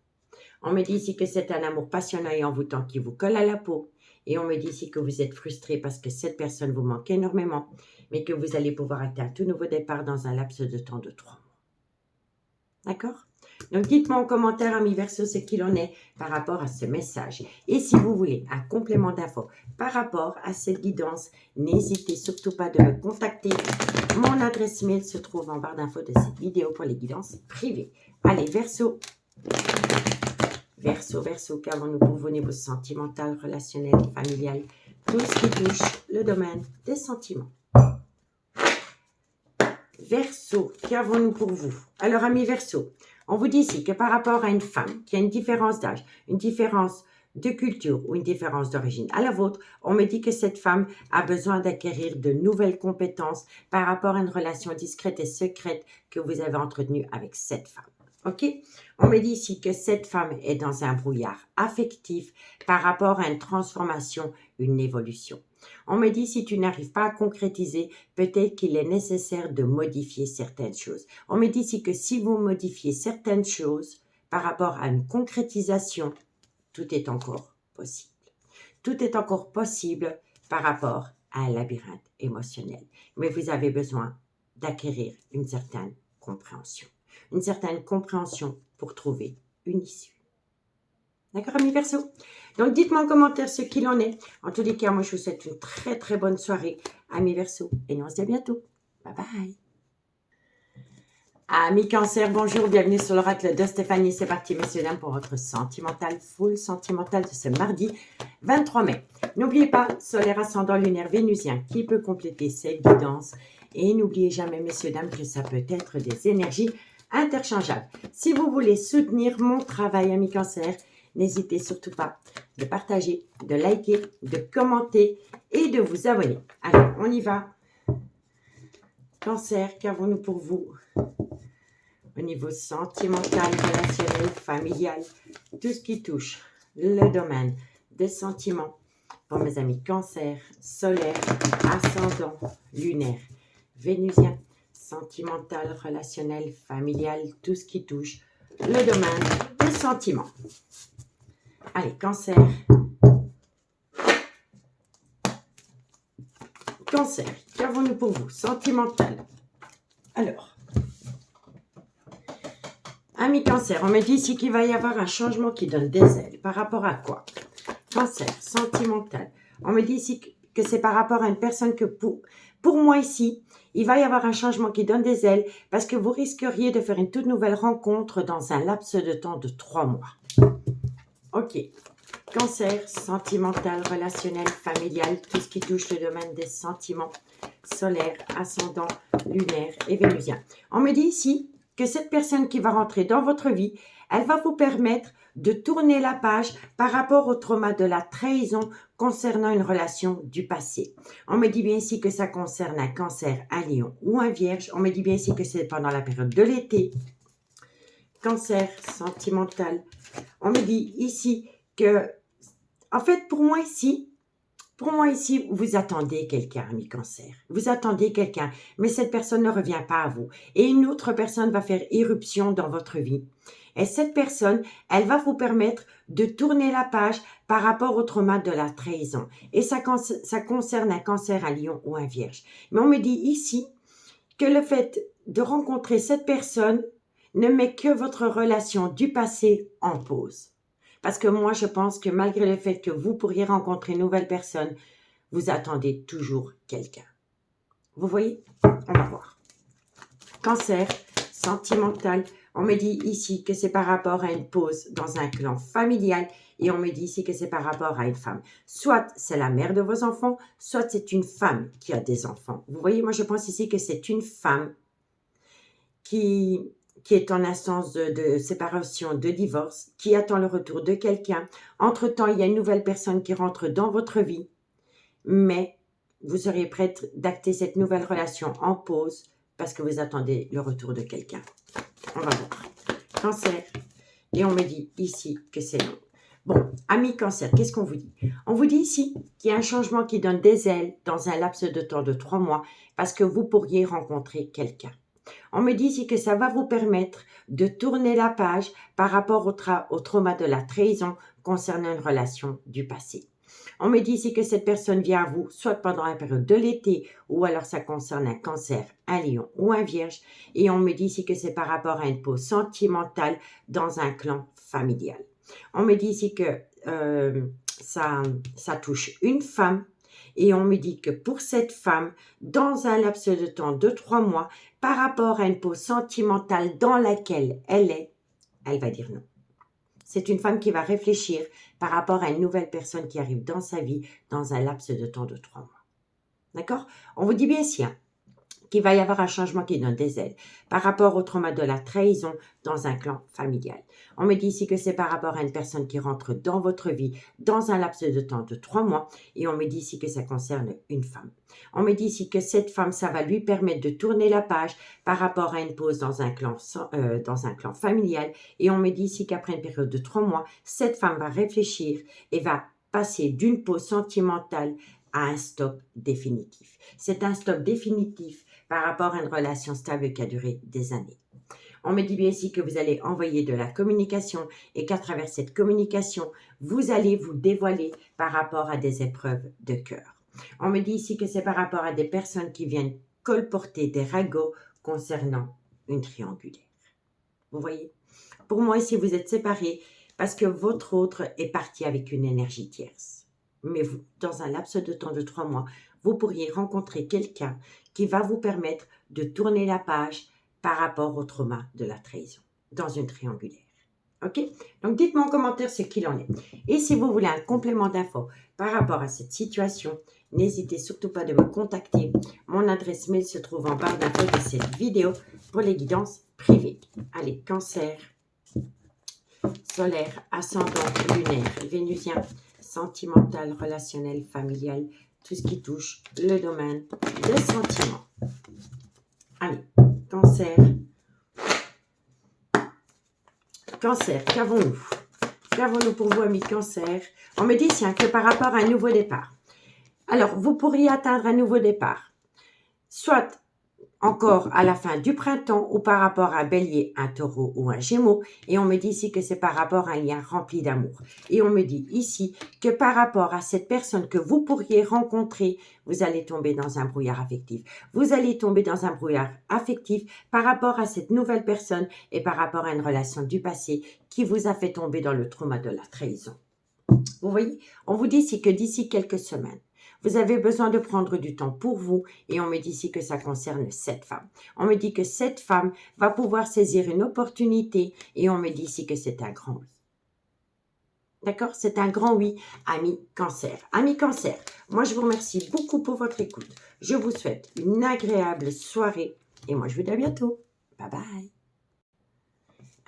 [SPEAKER 1] On me dit ici que c'est un amour passionnant et envoûtant qui vous colle à la peau. Et on me dit ici que vous êtes frustré parce que cette personne vous manque énormément, mais que vous allez pouvoir acter un tout nouveau départ dans un laps de temps de 3 mois. D'accord? Donc, dites-moi en commentaire, amis Verseau, ce qu'il en est par rapport à ce message. Et si vous voulez un complément d'info par rapport à cette guidance, n'hésitez surtout pas de me contacter. Mon adresse mail se trouve en barre d'infos de cette vidéo pour les guidances privées. Allez, Verseau. Verseau, qu'avons-nous pour vous au niveau sentimental, relationnel, familial, tout ce qui touche le domaine des sentiments. Verseau, qu'avons-nous pour vous? Alors, amis Verseau, on vous dit ici que par rapport à une femme qui a une différence d'âge, une différence de culture ou une différence d'origine à la vôtre, on me dit que cette femme a besoin d'acquérir de nouvelles compétences par rapport à une relation discrète et secrète que vous avez entretenue avec cette femme. OK? On me dit ici que cette femme est dans un brouillard affectif par rapport à une transformation, une évolution. On me dit si tu n'arrives pas à concrétiser, peut-être qu'il est nécessaire de modifier certaines choses. On me dit ici que si vous modifiez certaines choses par rapport à une concrétisation, tout est encore possible. Tout est encore possible par rapport à un labyrinthe émotionnel. Mais vous avez besoin d'acquérir une certaine compréhension. Une certaine compréhension pour trouver une issue. D'accord, amis Verseau? Donc, dites-moi en commentaire ce qu'il en est. En tous les cas, moi, je vous souhaite une très, très bonne soirée, amis Verseau. Et nous, on se dit à bientôt. Bye bye. Amis Cancer, bonjour, bienvenue sur l'oracle de Stéphanie. C'est parti, messieurs, dames, pour votre sentimental, full sentimental de ce mardi 23 mai. N'oubliez pas, solaire ascendant lunaire vénusien qui peut compléter cette guidance. Et n'oubliez jamais, messieurs, dames, que ça peut être des énergies interchangeables. Si vous voulez soutenir mon travail, amis Cancer, n'hésitez surtout pas de partager, de liker, de commenter et de vous abonner. Allez, on y va. Cancer, qu'avons-nous pour vous au niveau sentimental, relationnel, familial, tout ce qui touche le domaine des sentiments pour mes amis Cancer, solaire, ascendant, lunaire, vénusien, sentimental, relationnel, familial, tout ce qui touche le domaine des sentiments. Allez, Cancer. Cancer, qu'avons-nous pour vous? Sentimental. Alors, amis Cancer, on me dit ici qu'il va y avoir un changement qui donne des ailes. Par rapport à quoi? Cancer, sentimental. On me dit ici que c'est par rapport à une personne que pour moi ici, il va y avoir un changement qui donne des ailes parce que vous risqueriez de faire une toute nouvelle rencontre dans un laps de temps de 3 mois. OK. Cancer, sentimental, relationnel, familial, tout ce qui touche le domaine des sentiments, solaire, ascendant, lunaire et vénusien. On me dit ici que cette personne qui va rentrer dans votre vie, elle va vous permettre de tourner la page par rapport au trauma de la trahison concernant une relation du passé. On me dit bien ici que ça concerne un Cancer, un Lion ou un Vierge. On me dit bien ici que c'est pendant la période de l'été. Cancer, sentimental. On me dit ici que, en fait, pour moi ici, vous attendez quelqu'un, ami Cancer. Vous attendez quelqu'un, mais cette personne ne revient pas à vous. Et une autre personne va faire irruption dans votre vie. Et cette personne, elle va vous permettre de tourner la page par rapport au trauma de la trahison. Et ça concerne un cancer, un lion ou un vierge. Mais on me dit ici que le fait de rencontrer cette personne ne met que votre relation du passé en pause. Parce que moi, je pense que malgré le fait que vous pourriez rencontrer une nouvelle personne, vous attendez toujours quelqu'un. Vous voyez? On va voir. Cancer, sentimental. On me dit ici que c'est par rapport à une pause dans un clan familial et on me dit ici que c'est par rapport à une femme. Soit c'est la mère de vos enfants, soit c'est une femme qui a des enfants. Vous voyez, moi je pense ici que c'est une femme qui est en instance de séparation, de divorce, qui attend le retour de quelqu'un. Entre-temps, il y a une nouvelle personne qui rentre dans votre vie, mais vous seriez prête d'acter cette nouvelle relation en pause parce que vous attendez le retour de quelqu'un. On va voir. Cancer. Et on me dit ici que c'est non. Bon, amis cancer, qu'est-ce qu'on vous dit? On vous dit ici qu'il y a un changement qui donne des ailes dans un laps de temps de 3 mois parce que vous pourriez rencontrer quelqu'un. On me dit ici que ça va vous permettre de tourner la page par rapport au trauma de la trahison concernant une relation du passé. On me dit ici que cette personne vient à vous, soit pendant la période de l'été, ou alors ça concerne un cancer, un lion ou un vierge. Et on me dit ici que c'est par rapport à une pause sentimentale dans un clan familial. On me dit ici que ça touche une femme. Et on me dit que pour cette femme, dans un laps de temps de 3 mois, par rapport à une pause sentimentale dans laquelle elle va dire non. C'est une femme qui va réfléchir par rapport à une nouvelle personne qui arrive dans sa vie dans un laps de temps de 3 mois. D'accord? On vous dit bien ici qu'il va y avoir un changement qui donne des ailes par rapport au trauma de la trahison dans un clan familial. On me dit ici que c'est par rapport à une personne qui rentre dans votre vie dans un laps de temps de 3 mois et on me dit ici que ça concerne une femme. On me dit ici que cette femme, ça va lui permettre de tourner la page par rapport à une pause dans un clan familial et on me dit ici qu'après une période de 3 mois, cette femme va réfléchir et va passer d'une pause sentimentale à un stop définitif. C'est un stop définitif par rapport à une relation stable qui a duré des années. On me dit bien ici que vous allez envoyer de la communication et qu'à travers cette communication, vous allez vous dévoiler par rapport à des épreuves de cœur. On me dit ici que c'est par rapport à des personnes qui viennent colporter des ragots concernant une triangulaire. Vous voyez? Pour moi, ici, vous êtes séparés parce que votre autre est parti avec une énergie tierce. Mais vous, dans un laps de temps de 3 mois, vous pourriez rencontrer quelqu'un qui va vous permettre de tourner la page par rapport au trauma de la trahison dans une triangulaire. OK? Donc, dites-moi en commentaire ce qu'il en est. Et si vous voulez un complément d'infos par rapport à cette situation, n'hésitez surtout pas de me contacter. Mon adresse mail se trouve en barre d'infos de cette vidéo pour les guidances privées. Allez, cancer, solaire, ascendant, lunaire, vénusien, sentimental, relationnel, familial, tout ce qui touche le domaine des sentiments. Allez, cancer. Cancer, qu'avons-nous? Qu'avons-nous pour vous, amis cancer? On me dit tiens, que par rapport à un nouveau départ. Alors, vous pourriez atteindre un nouveau départ. Soit encore à la fin du printemps ou par rapport à un bélier, un taureau ou un gémeaux. Et on me dit ici que c'est par rapport à un lien rempli d'amour. Et on me dit ici que par rapport à cette personne que vous pourriez rencontrer, vous allez tomber dans un brouillard affectif. Vous allez tomber dans un brouillard affectif par rapport à cette nouvelle personne et par rapport à une relation du passé qui vous a fait tomber dans le trauma de la trahison. Vous voyez, on vous dit ici que d'ici quelques semaines, vous avez besoin de prendre du temps pour vous et on me dit ici que ça concerne cette femme. On me dit que cette femme va pouvoir saisir une opportunité et on me dit ici que c'est un grand oui. D'accord? C'est un grand oui, ami cancer. Ami cancer, moi je vous remercie beaucoup pour votre écoute. Je vous souhaite une agréable soirée et moi je vous dis à bientôt. Bye bye.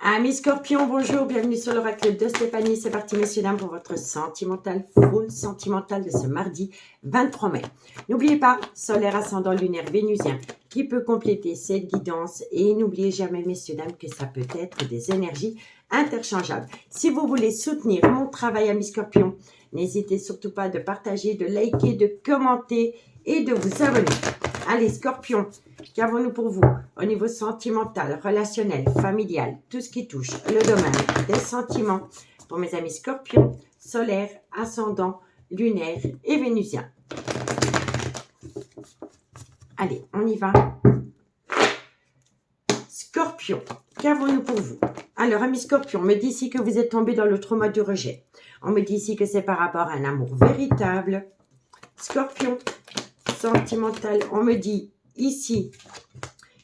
[SPEAKER 1] Amis Scorpion, bonjour, bienvenue sur l'oracle de Stéphanie. C'est parti, messieurs, dames, pour votre sentimental, full sentimental de ce mardi 23 mai. N'oubliez pas, solaire, ascendant, lunaire, vénusien, qui peut compléter cette guidance. Et n'oubliez jamais, messieurs, dames, que ça peut être des énergies interchangeables. Si vous voulez soutenir mon travail, amis Scorpion, n'hésitez surtout pas de partager, de liker, de commenter et de vous abonner. Allez, Scorpion, qu'avons-nous pour vous au niveau sentimental, relationnel, familial, tout ce qui touche le domaine des sentiments pour mes amis Scorpions solaire, ascendant, lunaire et vénusien. Allez, on y va. Scorpion, qu'avons-nous pour vous? Alors, amis Scorpion, on me dit ici que vous êtes tombé dans le trauma du rejet. On me dit ici que c'est par rapport à un amour véritable. Scorpion, sentimental, on me dit ici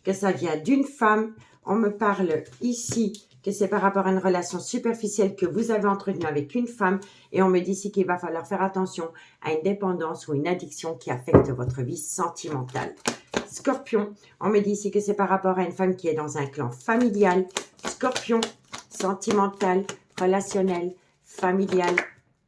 [SPEAKER 1] que ça vient d'une femme. On me parle ici que c'est par rapport à une relation superficielle que vous avez entretenue avec une femme. Et on me dit ici qu'il va falloir faire attention à une dépendance ou une addiction qui affecte votre vie sentimentale. Scorpion, on me dit ici que c'est par rapport à une femme qui est dans un clan familial. Scorpion, sentimental, relationnel, familial,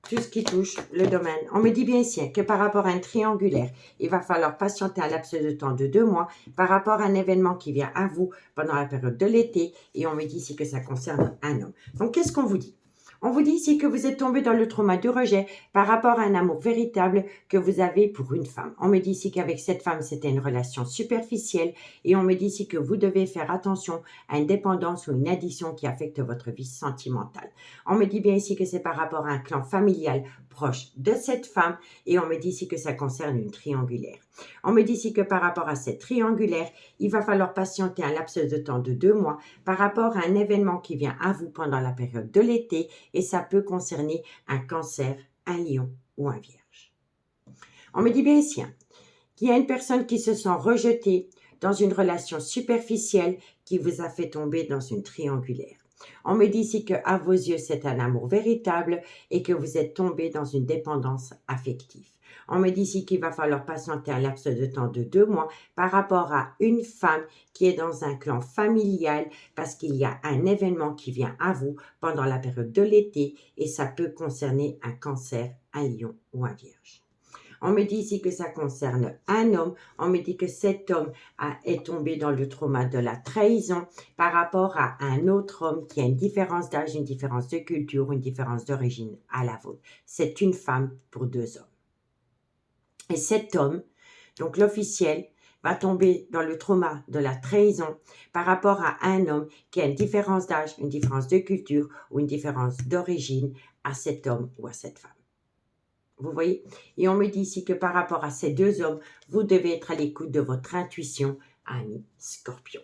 [SPEAKER 1] tout ce qui touche le domaine. On me dit bien ici que par rapport à un triangulaire, il va falloir patienter un laps de temps de 2 mois par rapport à un événement qui vient à vous pendant la période de l'été. Et on me dit ici que ça concerne un homme. Donc, qu'est-ce qu'on vous dit? On vous dit ici que vous êtes tombé dans le trauma du rejet par rapport à un amour véritable que vous avez pour une femme. On me dit ici qu'avec cette femme, c'était une relation superficielle et on me dit ici que vous devez faire attention à une dépendance ou une addiction qui affecte votre vie sentimentale. On me dit bien ici que c'est par rapport à un clan familial proche de cette femme et on me dit ici que ça concerne une triangulaire. On me dit ici que par rapport à cette triangulaire, il va falloir patienter un laps de temps de 2 mois par rapport à un événement qui vient à vous pendant la période de l'été et ça peut concerner un cancer, un lion ou un vierge. On me dit bien ici qu'il y a une personne qui se sent rejetée dans une relation superficielle qui vous a fait tomber dans une triangulaire. On me dit ici qu'à vos yeux, c'est un amour véritable et que vous êtes tombé dans une dépendance affective. On me dit ici qu'il va falloir patienter un laps de temps de 2 mois par rapport à une femme qui est dans un clan familial parce qu'il y a un événement qui vient à vous pendant la période de l'été et ça peut concerner un cancer, un lion ou un vierge. On me dit ici que ça concerne un homme. On me dit que cet homme est tombé dans le trauma de la trahison par rapport à un autre homme qui a une différence d'âge, une différence de culture, une différence d'origine à la vôtre. C'est une femme pour 2 hommes. Et cet homme, donc l'officiel, va tomber dans le trauma de la trahison par rapport à un homme qui a une différence d'âge, une différence de culture ou une différence d'origine à cet homme ou à cette femme. Vous voyez? Et on me dit ici que par rapport à ces 2 hommes, vous devez être à l'écoute de votre intuition, ami Scorpion.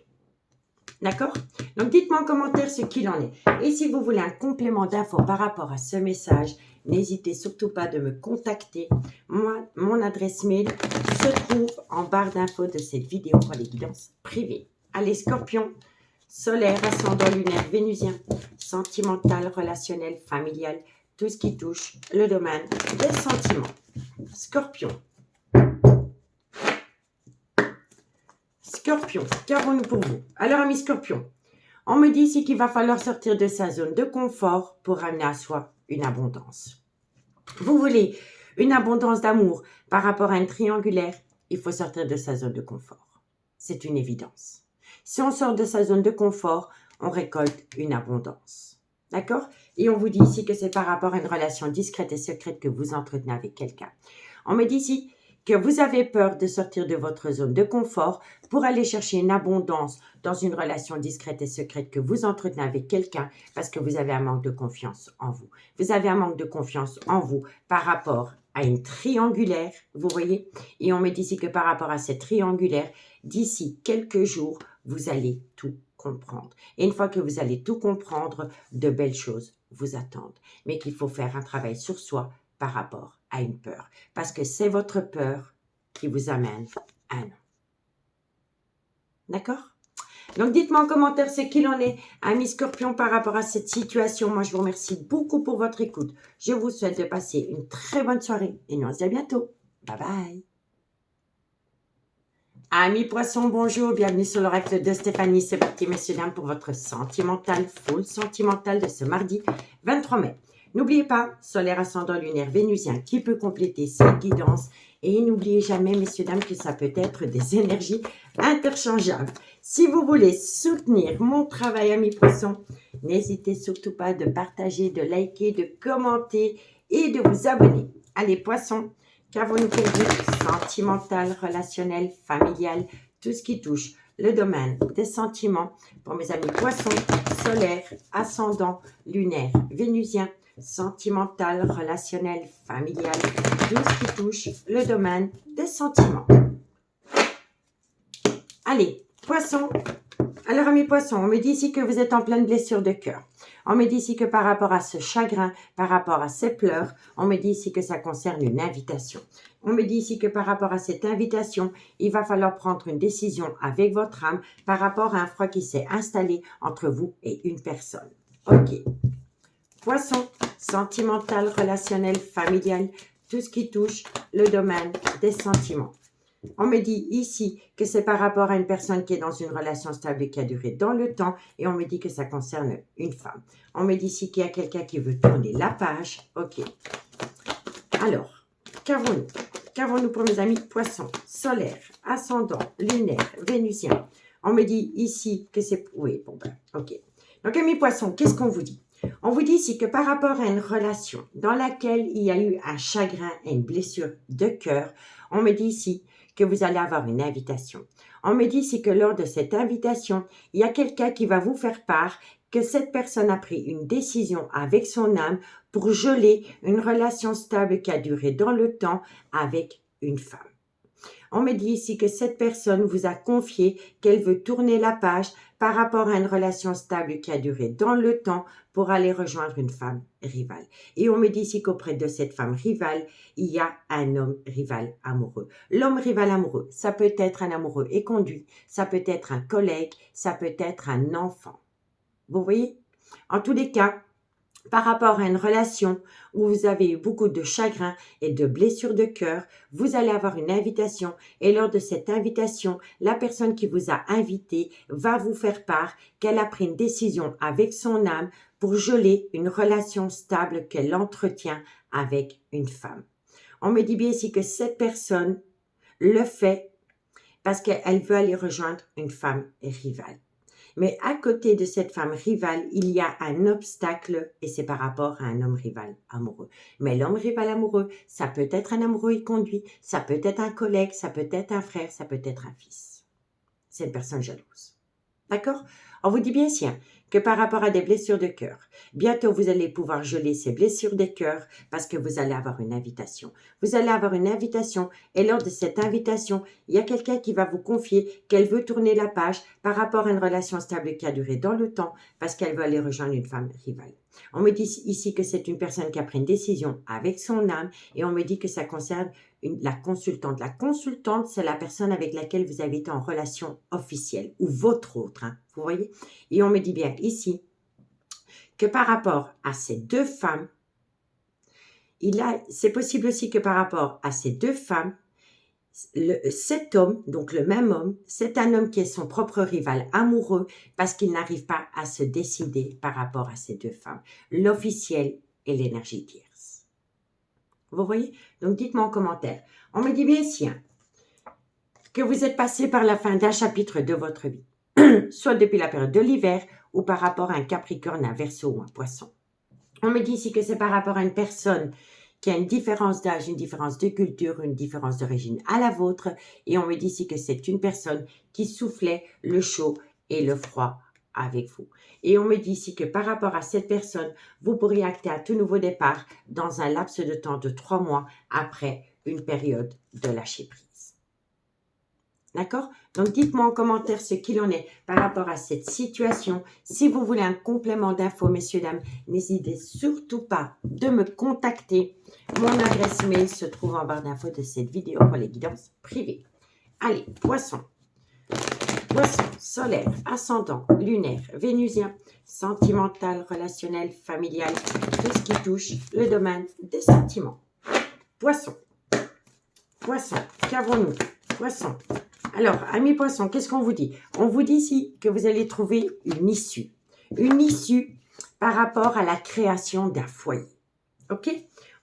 [SPEAKER 1] D'accord? Donc, dites-moi en commentaire ce qu'il en est. Et si vous voulez un complément d'infos par rapport à ce message, n'hésitez surtout pas de me contacter. Moi, mon adresse mail se trouve en barre d'infos de cette vidéo pour les guidances privées. Allez, Scorpion, solaire, ascendant lunaire, vénusien, sentimental, relationnel, familial, tout ce qui touche le domaine des sentiments. Scorpion. Scorpion, qu'avons-nous pour vous? Alors, amis Scorpion, on me dit ici qu'il va falloir sortir de sa zone de confort pour amener à soi une abondance. Vous voulez une abondance d'amour par rapport à un triangulaire, il faut sortir de sa zone de confort. C'est une évidence. Si on sort de sa zone de confort, on récolte une abondance. D'accord? Et on vous dit ici que c'est par rapport à une relation discrète et secrète que vous entretenez avec quelqu'un. On me dit ici que vous avez peur de sortir de votre zone de confort pour aller chercher une abondance dans une relation discrète et secrète que vous entretenez avec quelqu'un parce que vous avez un manque de confiance en vous. Vous avez un manque de confiance en vous par rapport à une triangulaire, vous voyez? Et on me dit ici que par rapport à cette triangulaire, d'ici quelques jours, vous allez tout comprendre. Et une fois que vous allez tout comprendre, de belles choses vous attendent. Mais qu'il faut faire un travail sur soi par rapport à une peur. Parce que c'est votre peur qui vous amène à un non. D'accord? Donc, dites-moi en commentaire ce qu'il en est, amis Scorpion, par rapport à cette situation. Moi, je vous remercie beaucoup pour votre écoute. Je vous souhaite de passer une très bonne soirée et nous on se dit à bientôt. Bye bye. Amis Poissons, bonjour, bienvenue sur l'oracle de Stéphanie. C'est parti, messieurs, dames, pour votre sentimental, full sentimental de ce mardi 23 mai. N'oubliez pas, solaire, ascendant, lunaire, vénusien qui peut compléter cette guidance. Et n'oubliez jamais, messieurs, dames, que ça peut être des énergies interchangeables. Si vous voulez soutenir mon travail, amis Poissons, n'hésitez surtout pas de partager, de liker, de commenter et de vous abonner. Allez, Poissons, qu'avons-nous pour vous? Sentimental, relationnel, familial, tout ce qui touche le domaine des sentiments pour mes amis Poissons, solaire, ascendant, lunaire, vénusien, sentimental, relationnel, familial, tout ce qui touche le domaine des sentiments. Allez, poisson. Alors, amis poissons, on me dit ici que vous êtes en pleine blessure de cœur. On me dit ici que par rapport à ce chagrin, par rapport à ces pleurs, on me dit ici que ça concerne une invitation. On me dit ici que par rapport à cette invitation, il va falloir prendre une décision avec votre âme par rapport à un froid qui s'est installé entre vous et une personne. Ok. Poisson, sentimental, relationnel, familial, tout ce qui touche le domaine des sentiments. On me dit ici que c'est par rapport à une personne qui est dans une relation stable et qui a duré dans le temps et on me dit que ça concerne une femme. On me dit ici qu'il y a quelqu'un qui veut tourner la page. Ok. Alors, qu'avons-nous? Qu'avons-nous pour mes amis poissons, solaire, ascendant, lunaire, vénusien? On me dit ici que c'est... Oui, bon ben, ok. Donc, amis poissons, qu'est-ce qu'on vous dit? On vous dit ici que par rapport à une relation dans laquelle il y a eu un chagrin et une blessure de cœur, on me dit ici que vous allez avoir une invitation. On me dit ici que lors de cette invitation, il y a quelqu'un qui va vous faire part que cette personne a pris une décision avec son âme pour geler une relation stable qui a duré dans le temps avec une femme. On me dit ici que cette personne vous a confié qu'elle veut tourner la page par rapport à une relation stable qui a duré dans le temps pour aller rejoindre une femme rivale. Et on me dit ici qu'auprès de cette femme rivale, il y a un homme rival amoureux. L'homme rival amoureux, ça peut être un amoureux éconduit, ça peut être un collègue, ça peut être un enfant. Vous voyez? En tous les cas, par rapport à une relation où vous avez eu beaucoup de chagrin et de blessures de cœur, vous allez avoir une invitation et lors de cette invitation, la personne qui vous a invité va vous faire part qu'elle a pris une décision avec son âme pour geler une relation stable qu'elle entretient avec une femme. On me dit bien ici que cette personne le fait parce qu'elle veut aller rejoindre une femme rivale. Mais à côté de cette femme rivale, il y a un obstacle et c'est par rapport à un homme rival amoureux. Mais l'homme rival amoureux, ça peut être un amoureux éconduit, ça peut être un collègue, ça peut être un frère, ça peut être un fils. C'est une personne jalouse. D'accord? On vous dit bien sûr que par rapport à des blessures de cœur, bientôt vous allez pouvoir geler ces blessures de cœur parce que vous allez avoir une invitation. Vous allez avoir une invitation et lors de cette invitation, il y a quelqu'un qui va vous confier qu'elle veut tourner la page par rapport à une relation stable qui a duré dans le temps parce qu'elle veut aller rejoindre une femme rivale. On me dit ici que c'est une personne qui a pris une décision avec son âme et on me dit que ça concerne la consultante. La consultante, c'est la personne avec laquelle vous avez été en relation officielle ou votre autre, hein, vous voyez? Et on me dit bien ici que par rapport à ces deux femmes, c'est possible aussi que par rapport à ces deux femmes, cet homme, donc le même homme, c'est un homme qui est son propre rival amoureux parce qu'il n'arrive pas à se décider par rapport à ces deux femmes, l'officiel et l'énergie tierce. Vous voyez? Donc, dites-moi en commentaire. On me dit bien ici que vous êtes passé par la fin d'un chapitre de votre vie, soit depuis la période de l'hiver ou par rapport à un Capricorne, un Verseau ou un Poisson. On me dit ici que c'est par rapport à une personne qui a une différence d'âge, une différence de culture, une différence d'origine à la vôtre. Et on me dit ici que c'est une personne qui soufflait le chaud et le froid avec vous. Et on me dit ici que par rapport à cette personne, vous pourriez acter un tout nouveau départ dans un laps de temps de 3 mois après une période de lâcher prise. D'accord? Donc, dites-moi en commentaire ce qu'il en est par rapport à cette situation. Si vous voulez un complément d'infos, messieurs, dames, n'hésitez surtout pas de me contacter. Mon adresse mail se trouve en barre d'infos de cette vidéo pour les guidances privées. Allez, poisson. Poisson, solaire, ascendant, lunaire, vénusien, sentimental, relationnel, familial, tout ce qui touche le domaine des sentiments. Poisson. Poisson, qu'avons-nous? Poisson. Alors, amis poissons, qu'est-ce qu'on vous dit? On vous dit ici que vous allez trouver une issue. Une issue par rapport à la création d'un foyer. OK?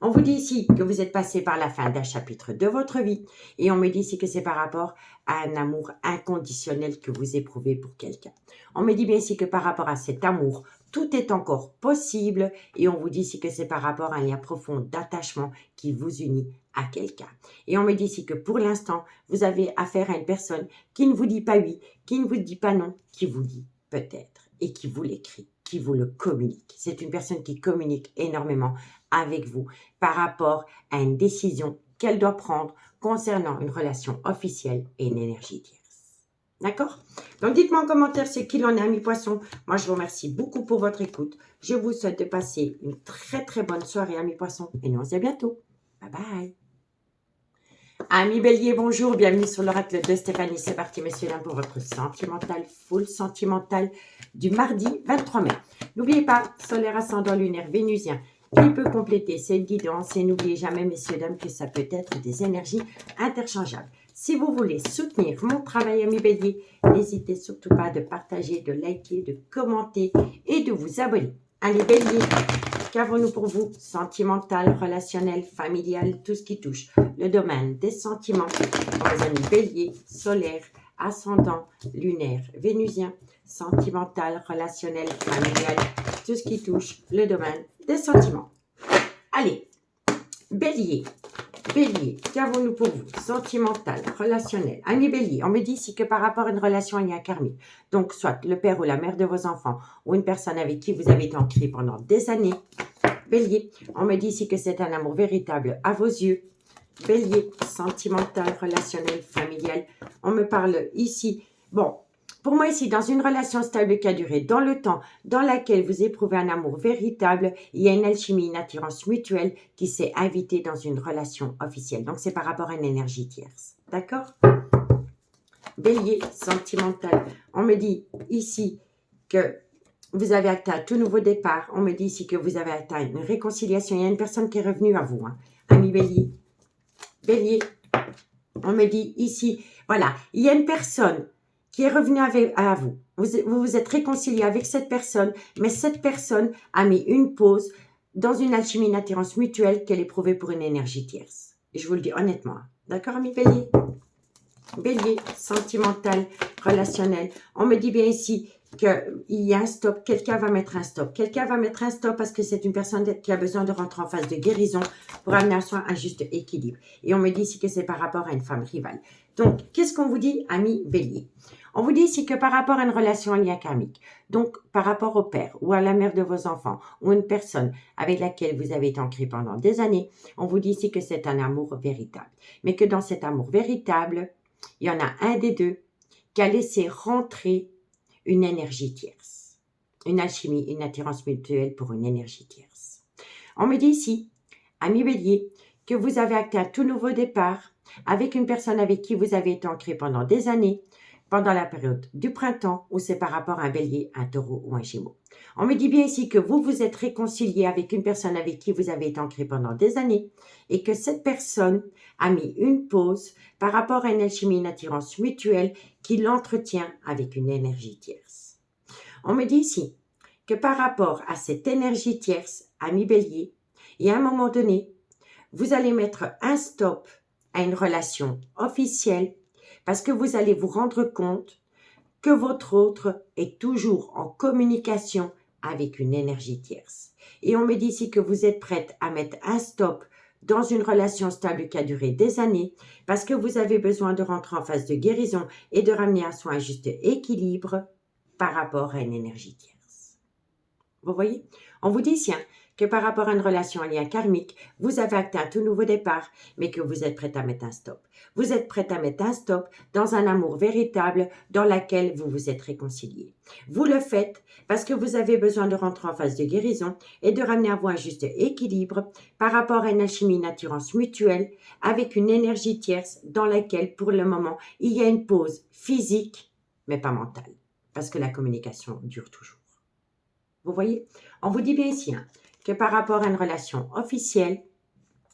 [SPEAKER 1] On vous dit ici que vous êtes passé par la fin d'un chapitre de votre vie. Et on me dit ici que c'est par rapport à un amour inconditionnel que vous éprouvez pour quelqu'un. On me dit bien ici que par rapport à cet amour, tout est encore possible. Et on vous dit ici que c'est par rapport à un lien profond d'attachement qui vous unit à quelqu'un. Et on me dit ici que pour l'instant, vous avez affaire à une personne qui ne vous dit pas oui, qui ne vous dit pas non, qui vous dit peut-être et qui vous l'écrit, qui vous le communique. C'est une personne qui communique énormément avec vous par rapport à une décision qu'elle doit prendre concernant une relation officielle et une énergie tierce. D'accord? Donc, dites-moi en commentaire ce qu'il en est, amis poissons. Moi, je vous remercie beaucoup pour votre écoute. Je vous souhaite de passer une très, très bonne soirée, amis poissons. Et nous, on se dit à bientôt. Bye bye. Amis bélier, bonjour. Bienvenue sur l'oracle de Stéphanie. C'est parti, messieurs, dames, pour votre sentimental, full sentimental du mardi 23 mai. N'oubliez pas, solaire, ascendant, lunaire, vénusien, qui peut compléter cette guidance. Et n'oubliez jamais, messieurs, dames, que ça peut être des énergies interchangeables. Si vous voulez soutenir mon travail, amis bélier, n'hésitez surtout pas de partager, de liker, de commenter et de vous abonner. Allez, bélier, qu'avons-nous pour vous? Sentimental, relationnel, familial, tout ce qui touche le domaine des sentiments. Pour les amis bélier, solaire, ascendant, lunaire, vénusien, sentimental, relationnel, familial, tout ce qui touche le domaine des sentiments. Allez, bélier. Bélier, qu'avons-nous pour vous? Sentimental, relationnel. Amis bélier, on me dit ici que par rapport à une relation, il y a un karmique. Donc, soit le père ou la mère de vos enfants ou une personne avec qui vous avez été ancré pendant des années. Bélier, on me dit ici que c'est un amour véritable à vos yeux. Bélier, sentimental, relationnel, familial. On me parle ici, bon, pour moi ici, dans une relation stable qui a duré dans le temps, dans laquelle vous éprouvez un amour véritable, il y a une alchimie, une attirance mutuelle qui s'est invitée dans une relation officielle. Donc, c'est par rapport à une énergie tierce. D'accord? Bélier, sentimental. On me dit ici que vous avez atteint un tout nouveau départ. On me dit ici que vous avez atteint une réconciliation. Il y a une personne qui est revenue à vous, hein. Ami bélier. Bélier, on me dit ici, voilà, il y a une personne qui est revenue à vous. Vous vous êtes réconcilié avec cette personne, mais cette personne a mis une pause dans une alchimie, une attirance mutuelle qu'elle éprouvait pour une énergie tierce. Et je vous le dis honnêtement. D'accord, ami bélier? Bélier, sentimental, relationnel. On me dit bien ici qu'il y a un stop. Quelqu'un va mettre un stop. Quelqu'un va mettre un stop parce que c'est une personne qui a besoin de rentrer en phase de guérison pour amener à soi un juste équilibre. Et on me dit ici que c'est par rapport à une femme rivale. Donc, qu'est-ce qu'on vous dit, ami bélier? On vous dit ici que par rapport à une relation en lien karmique, donc par rapport au père ou à la mère de vos enfants ou une personne avec laquelle vous avez été ancré pendant des années, on vous dit ici que c'est un amour véritable. Mais que dans cet amour véritable, il y en a un des deux qui a laissé rentrer une énergie tierce. Une alchimie, une attirance mutuelle pour une énergie tierce. On me dit ici, ami bélier, que vous avez acté un tout nouveau départ avec une personne avec qui vous avez été ancré pendant des années, pendant la période du printemps, ou c'est par rapport à un bélier, un taureau ou un gémeau. On me dit bien ici que vous vous êtes réconcilié avec une personne avec qui vous avez été ancré pendant des années et que cette personne a mis une pause par rapport à une alchimie, une attirance mutuelle qui l'entretient avec une énergie tierce. On me dit ici que par rapport à cette énergie tierce, ami bélier, et à un moment donné, vous allez mettre un stop à une relation officielle parce que vous allez vous rendre compte que votre autre est toujours en communication avec une énergie tierce. Et on me dit ici que vous êtes prête à mettre un stop dans une relation stable qui a duré des années parce que vous avez besoin de rentrer en phase de guérison et de ramener à soi un juste équilibre par rapport à une énergie tierce. Vous voyez? On vous dit ici que par rapport à une relation en lien karmique, vous avez acté un tout nouveau départ, mais que vous êtes prête à mettre un stop. Vous êtes prête à mettre un stop dans un amour véritable dans lequel vous vous êtes réconcilié. Vous le faites parce que vous avez besoin de rentrer en phase de guérison et de ramener à vous un juste équilibre par rapport à une alchimie, une attirance mutuelle avec une énergie tierce dans laquelle, pour le moment, il y a une pause physique, mais pas mentale, parce que la communication dure toujours. Vous voyez? On vous dit bien ici que par rapport à une relation officielle,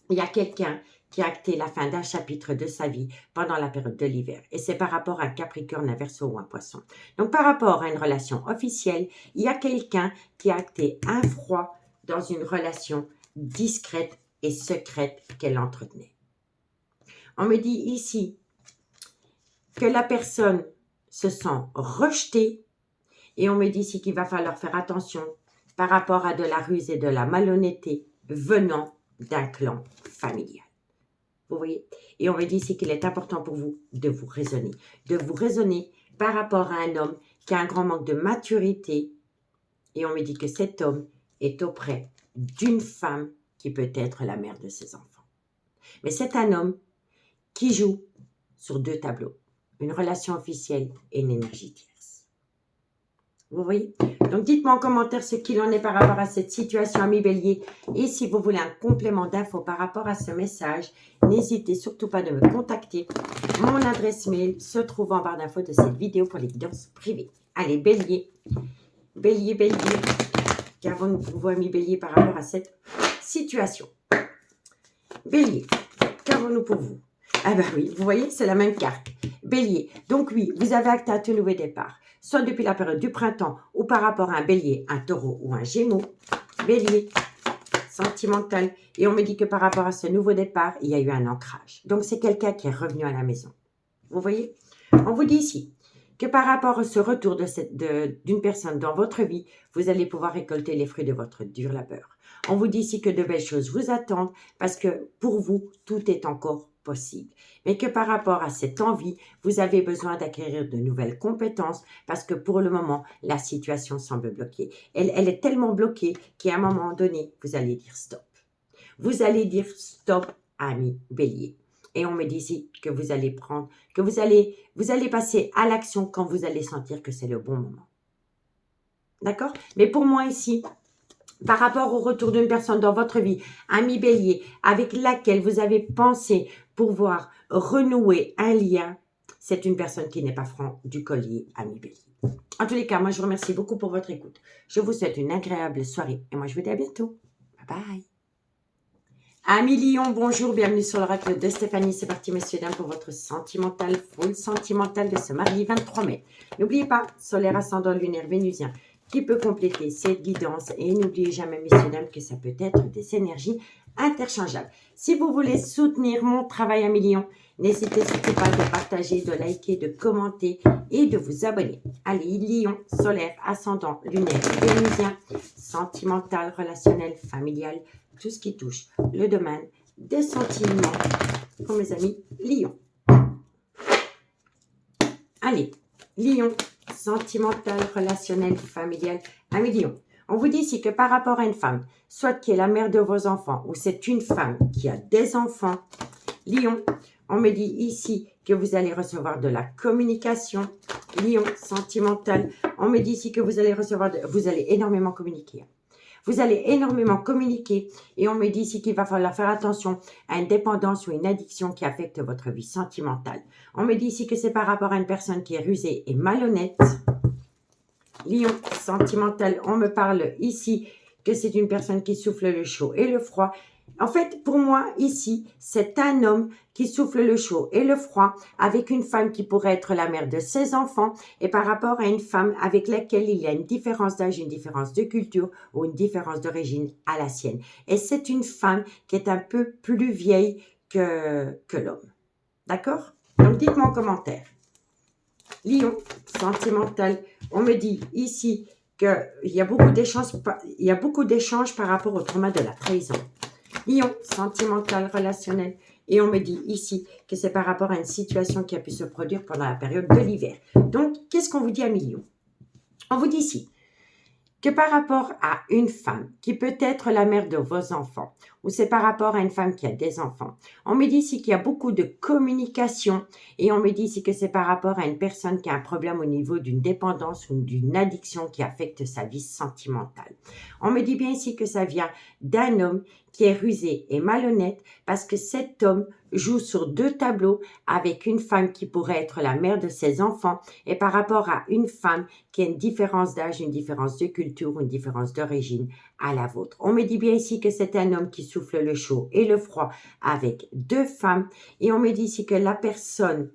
[SPEAKER 1] il y a quelqu'un qui a acté la fin d'un chapitre de sa vie pendant la période de l'hiver. Et c'est par rapport à un Capricorne, un Verseau ou un Poisson. Donc, par rapport à une relation officielle, il y a quelqu'un qui a acté un froid dans une relation discrète et secrète qu'elle entretenait. On me dit ici que la personne se sent rejetée et on me dit ici qu'il va falloir faire attention par rapport à de la ruse et de la malhonnêteté venant d'un clan familial. Vous voyez? Et on me dit ici qu'il est important pour vous de vous raisonner par rapport à un homme qui a un grand manque de maturité Et on me dit que cet homme est auprès d'une femme qui peut être la mère de ses enfants. Mais c'est un homme qui joue sur 2 tableaux. Une relation officielle et une énergie tierce. Vous voyez? Donc, dites-moi en commentaire ce qu'il en est par rapport à cette situation, amis bélier. Et si vous voulez un complément d'infos par rapport à ce message, n'hésitez surtout pas de me contacter. Mon adresse mail se trouve en barre d'infos de cette vidéo pour les guidances privées. Allez, bélier, bélier, bélier. Qu'avons-nous pour vous, amis bélier, par rapport à cette situation? Bélier, qu'avons-nous pour vous? Ah ben oui, vous voyez, c'est la même carte. Bélier, donc oui, vous avez acté à tout nouveau départ, soit depuis la période du printemps ou par rapport à un bélier, un taureau ou un gémeaux. Bélier, sentimental. Et on me dit que par rapport à ce nouveau départ, il y a eu un ancrage. Donc c'est quelqu'un qui est revenu à la maison. Vous voyez? On vous dit ici que par rapport à ce retour d'une personne dans votre vie, vous allez pouvoir récolter les fruits de votre dur labeur. On vous dit ici que de belles choses vous attendent parce que pour vous, tout est encore possible. Mais que par rapport à cette envie, vous avez besoin d'acquérir de nouvelles compétences parce que pour le moment, la situation semble bloquée. Elle est tellement bloquée qu'à un moment donné, vous allez dire stop. Vous allez dire stop, ami bélier. Et on me dit ici que vous allez prendre, que vous allez passer à l'action quand vous allez sentir que c'est le bon moment. D'accord? Mais pour moi ici, par rapport au retour d'une personne dans votre vie, ami bélier, avec laquelle vous avez pensé pouvoir renouer un lien, c'est une personne qui n'est pas franc du collier, ami bélier. En tous les cas, moi je vous remercie beaucoup pour votre écoute. Je vous souhaite une agréable soirée et moi je vous dis à bientôt. Bye bye. Amis Lion, bonjour, bienvenue sur l'oracle de Stéphanie. C'est parti, messieurs, dames, pour votre sentimental, full sentimental de ce mardi 23 mai. N'oubliez pas, solaire, ascendant, lunaire, vénusien, qui peut compléter cette guidance. Et n'oubliez jamais, messieurs, dames, que ça peut être des énergies interchangeables. Si vous voulez soutenir mon travail, amis Lion, n'hésitez surtout pas de partager, de liker, de commenter et de vous abonner. Allez, Lion, solaire, ascendant, lunaire, vénusien, sentimental, relationnel, familial, tout ce qui touche le domaine des sentiments pour mes amis Lion. Allez, Lion, sentimental, relationnel, familial, amis Lion. On vous dit ici que par rapport à une femme, soit qui est la mère de vos enfants ou c'est une femme qui a des enfants, Lion, on me dit ici que vous allez recevoir de la communication. Lion, sentimental, on me dit ici que vous allez recevoir, vous allez énormément communiquer. Vous allez énormément communiquer et on me dit ici qu'il va falloir faire attention à une dépendance ou une addiction qui affecte votre vie sentimentale. On me dit ici que c'est par rapport à une personne qui est rusée et malhonnête. Lion, sentimental, on me parle ici que c'est une personne qui souffle le chaud et le froid. En fait, pour moi, ici, c'est un homme qui souffle le chaud et le froid avec une femme qui pourrait être la mère de ses enfants et par rapport à une femme avec laquelle il y a une différence d'âge, une différence de culture ou une différence d'origine à la sienne. Et c'est une femme qui est un peu plus vieille que l'homme. D'accord? Donc, dites-moi en commentaire. Lion, sentimental, on me dit ici qu'il y a beaucoup d'échanges par rapport au trauma de la trahison. Lion, sentimental, relationnel. Et on me dit ici que c'est par rapport à une situation qui a pu se produire pendant la période de l'hiver. Donc, qu'est-ce qu'on vous dit, amis Lion? On vous dit ici que par rapport à une femme qui peut être la mère de vos enfants, ou c'est par rapport à une femme qui a des enfants, on me dit ici qu'il y a beaucoup de communication et on me dit ici que c'est par rapport à une personne qui a un problème au niveau d'une dépendance ou d'une addiction qui affecte sa vie sentimentale. On me dit bien ici que ça vient d'un homme qui est rusé et malhonnête parce que cet homme joue sur 2 tableaux avec une femme qui pourrait être la mère de ses enfants et par rapport à une femme qui a une différence d'âge, une différence de culture ou une différence d'origine à la vôtre. On me dit bien ici que c'est un homme qui souffle le chaud et le froid avec 2 femmes et on me dit ici que la personne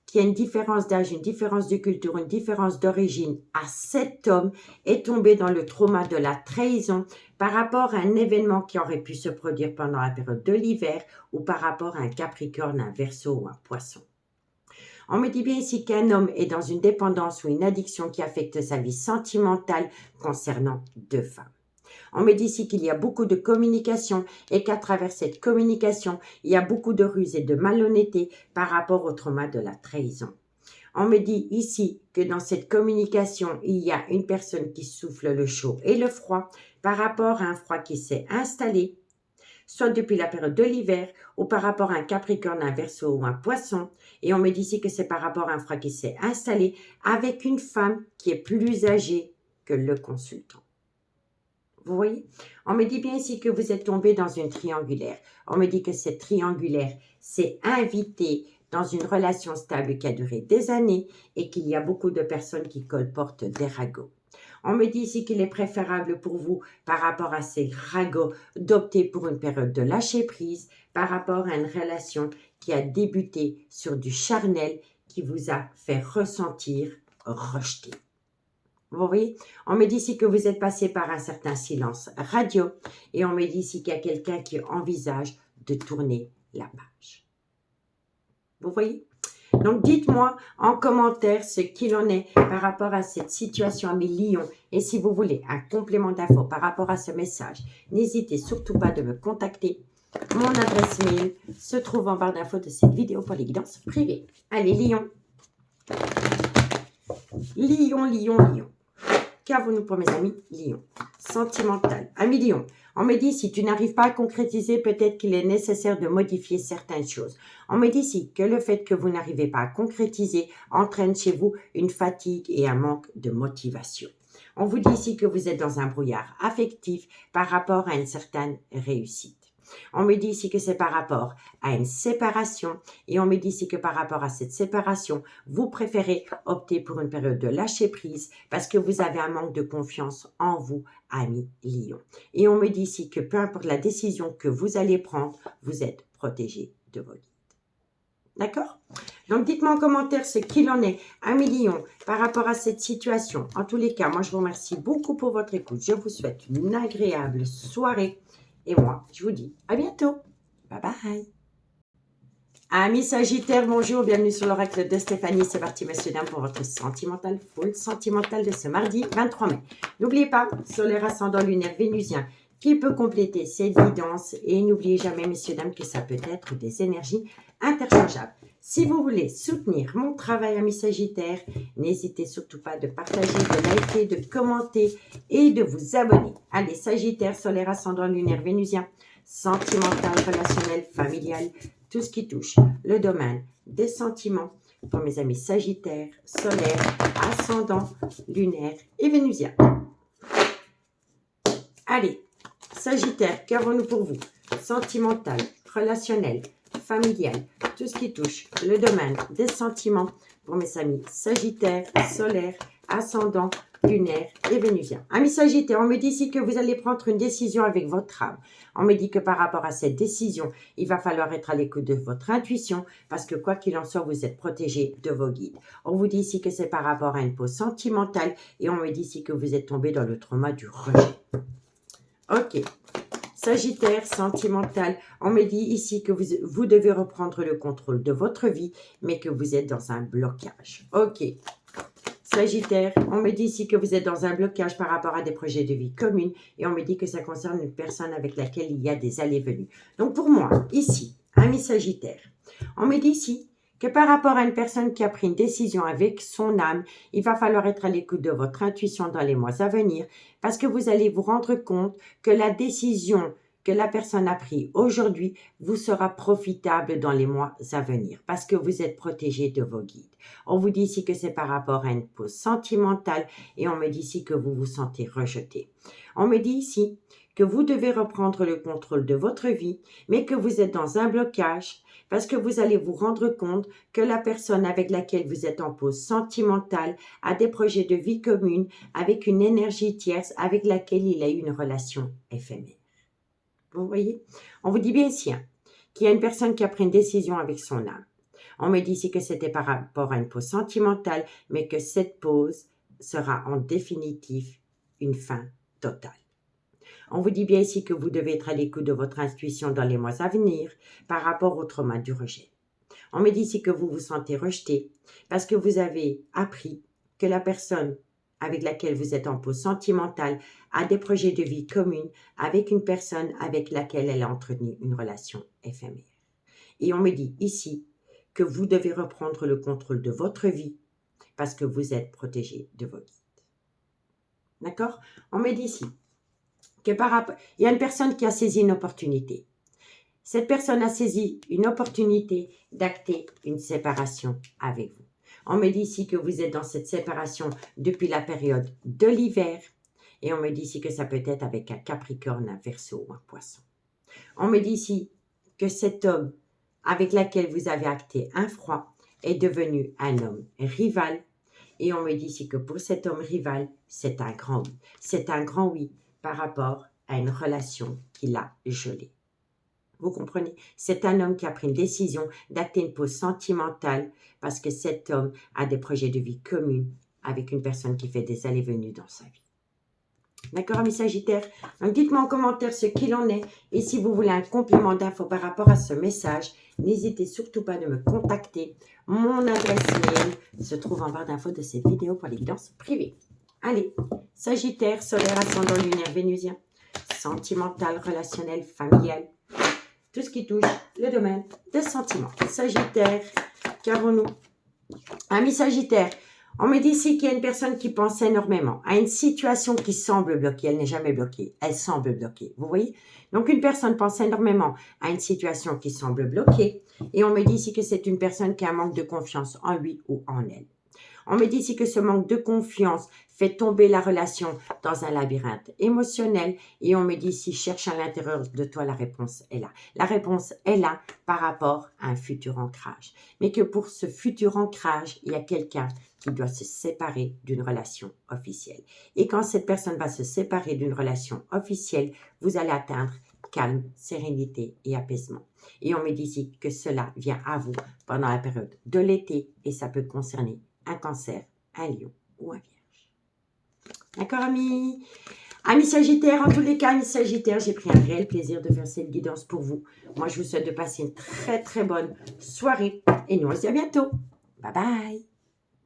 [SPEAKER 1] qui a une différence d'âge, une différence de culture, une différence d'origine à cet homme est tombé dans le trauma de la trahison par rapport à un événement qui aurait pu se produire pendant la période de l'hiver ou par rapport à un Capricorne, un Verseau ou un Poisson. On me dit bien ici qu'un homme est dans une dépendance ou une addiction qui affecte sa vie sentimentale concernant 2 femmes. On me dit ici qu'il y a beaucoup de communication et qu'à travers cette communication, il y a beaucoup de ruse et de malhonnêteté par rapport au trauma de la trahison. On me dit ici que dans cette communication, il y a une personne qui souffle le chaud et le froid par rapport à un froid qui s'est installé, soit depuis la période de l'hiver ou par rapport à un Capricorne, un Verseau ou un Poisson. Et on me dit ici que c'est par rapport à un froid qui s'est installé avec une femme qui est plus âgée que le consultant. Vous voyez? On me dit bien ici que vous êtes tombé dans une triangulaire. On me dit que cette triangulaire s'est invitée dans une relation stable qui a duré des années et qu'il y a beaucoup de personnes qui colportent des ragots. On me dit ici qu'il est préférable pour vous, par rapport à ces ragots, d'opter pour une période de lâcher prise par rapport à une relation qui a débuté sur du charnel qui vous a fait ressentir rejeté. Vous voyez, on me dit ici que vous êtes passé par un certain silence radio et on me dit ici qu'il y a quelqu'un qui envisage de tourner la page. Vous voyez? Donc, dites-moi en commentaire ce qu'il en est par rapport à cette situation à mes lions. Et si vous voulez un complément d'info par rapport à ce message, n'hésitez surtout pas de me contacter. Mon adresse mail se trouve en barre d'infos de cette vidéo pour les guidances privées. Allez, lion. Lion, lion, lion. Qu'avons-nous pour mes amis lions? Sentimental. Amis lions, on me dit si tu n'arrives pas à concrétiser, peut-être qu'il est nécessaire de modifier certaines choses. On me dit ici que le fait que vous n'arrivez pas à concrétiser entraîne chez vous une fatigue et un manque de motivation. On vous dit ici que vous êtes dans un brouillard affectif par rapport à une certaine réussite. On me dit ici que c'est par rapport à une séparation et on me dit ici que par rapport à cette séparation, vous préférez opter pour une période de lâcher prise parce que vous avez un manque de confiance en vous, amis lions. Et on me dit ici que peu importe la décision que vous allez prendre, vous êtes protégé de vos guides. D'accord? Donc, dites-moi en commentaire ce qu'il en est, amis lions, par rapport à cette situation. En tous les cas, moi, je vous remercie beaucoup pour votre écoute. Je vous souhaite une agréable soirée. Et moi, je vous dis à bientôt. Bye bye. Amis Sagittaires, bonjour, bienvenue sur l'oracle de Stéphanie. C'est parti, messieurs, dames, pour votre sentimental, full sentimental de ce mardi 23 mai. N'oubliez pas, solaire ascendant lunaire vénusien qui peut compléter cette guidance. Et n'oubliez jamais, messieurs, dames, que ça peut être des énergies interchangeables. Si vous voulez soutenir mon travail, amis Sagittaires, n'hésitez surtout pas de partager, de liker, de commenter et de vous abonner. Allez, Sagittaire, solaire ascendant lunaire vénusien, sentimental, relationnel, familial, tout ce qui touche le domaine des sentiments pour mes amis Sagittaires, solaire, ascendant, lunaire et vénusien. Allez, Sagittaire, qu'avons-nous pour vous? Sentimental, relationnel, familial, tout ce qui touche le domaine des sentiments pour mes amis Sagittaire, solaire, ascendant, lunaire et vénusien. Amis Sagittaire, on me dit ici que vous allez prendre une décision avec votre âme. On me dit que par rapport à cette décision, il va falloir être à l'écoute de votre intuition parce que quoi qu'il en soit, vous êtes protégé de vos guides. On vous dit ici que c'est par rapport à une pause sentimentale et on me dit ici que vous êtes tombé dans le trauma du rejet. Ok. Sagittaire, sentimental, on me dit ici que vous devez reprendre le contrôle de votre vie, mais que vous êtes dans un blocage. Ok. Sagittaire, on me dit ici que vous êtes dans un blocage par rapport à des projets de vie communs et on me dit que ça concerne une personne avec laquelle il y a des allées-venues. Donc pour moi, ici, ami Sagittaire, on me dit ici que par rapport à une personne qui a pris une décision avec son âme, il va falloir être à l'écoute de votre intuition dans les mois à venir parce que vous allez vous rendre compte que la décision que la personne a prise aujourd'hui vous sera profitable dans les mois à venir parce que vous êtes protégé de vos guides. On vous dit ici que c'est par rapport à une pause sentimentale et on me dit ici que vous vous sentez rejeté. On me dit ici que vous devez reprendre le contrôle de votre vie, mais que vous êtes dans un blocage parce que vous allez vous rendre compte que la personne avec laquelle vous êtes en pause sentimentale a des projets de vie commune avec une énergie tierce avec laquelle il a eu une relation éphémère. Vous voyez? On vous dit bien ici qu'il y a une personne qui a pris une décision avec son âme. On me dit ici que c'était par rapport à une pause sentimentale, mais que cette pause sera en définitive une fin totale. On vous dit bien ici que vous devez être à l'écoute de votre intuition dans les mois à venir par rapport au trauma du rejet. On me dit ici que vous vous sentez rejeté parce que vous avez appris que la personne avec laquelle vous êtes en pause sentimentale a des projets de vie communs avec une personne avec laquelle elle a entretenu une relation éphémère. Et on me dit ici que vous devez reprendre le contrôle de votre vie parce que vous êtes protégé de vos guides. D'accord? On me dit ici que il y a une personne qui a saisi une opportunité. Cette personne a saisi une opportunité d'acter une séparation avec vous. On me dit ici que vous êtes dans cette séparation depuis la période de l'hiver. Et on me dit ici que ça peut être avec un Capricorne, un Verseau ou un Poisson. On me dit ici que cet homme avec lequel vous avez acté un froid est devenu un homme rival. Et on me dit ici que pour cet homme rival, c'est un grand oui. C'est un grand oui par rapport à une relation qu'il a gelée. Vous comprenez? C'est un homme qui a pris une décision d'acter une pause sentimentale parce que cet homme a des projets de vie communs avec une personne qui fait des allées-venues dans sa vie. D'accord, mes Sagittaires? Donc, dites-moi en commentaire ce qu'il en est. Et si vous voulez un complément d'infos par rapport à ce message, n'hésitez surtout pas de me contacter. Mon adresse mail se trouve en barre d'infos de cette vidéo pour les guidances privées. Allez, Sagittaire, solaire, ascendant lunaire, vénusien, sentimental, relationnel, familial, tout ce qui touche le domaine des sentiments. Sagittaire, qu'avons-nous? Amis Sagittaire, on me dit ici qu'il y a une personne qui pense énormément à une situation qui semble bloquée. Elle n'est jamais bloquée, elle semble bloquée. Vous voyez? Donc, une personne pense énormément à une situation qui semble bloquée. Et on me dit ici que c'est une personne qui a un manque de confiance en lui ou en elle. On me dit ici que ce manque de confiance fait tomber la relation dans un labyrinthe émotionnel. Et on me dit ici, cherche à l'intérieur de toi, la réponse est là. La réponse est là par rapport à un futur ancrage. Mais que pour ce futur ancrage, il y a quelqu'un qui doit se séparer d'une relation officielle. Et quand cette personne va se séparer d'une relation officielle, vous allez atteindre calme, sérénité et apaisement. Et on me dit ici que cela vient à vous pendant la période de l'été et ça peut concerner un Cancer, un Lion ou un Vierge. D'accord, amis? Amis Sagittaires, en tous les cas, amis Sagittaires, j'ai pris un réel plaisir de faire cette guidance pour vous. Moi, je vous souhaite de passer une très, très bonne soirée et nous, on se dit à bientôt. Bye bye!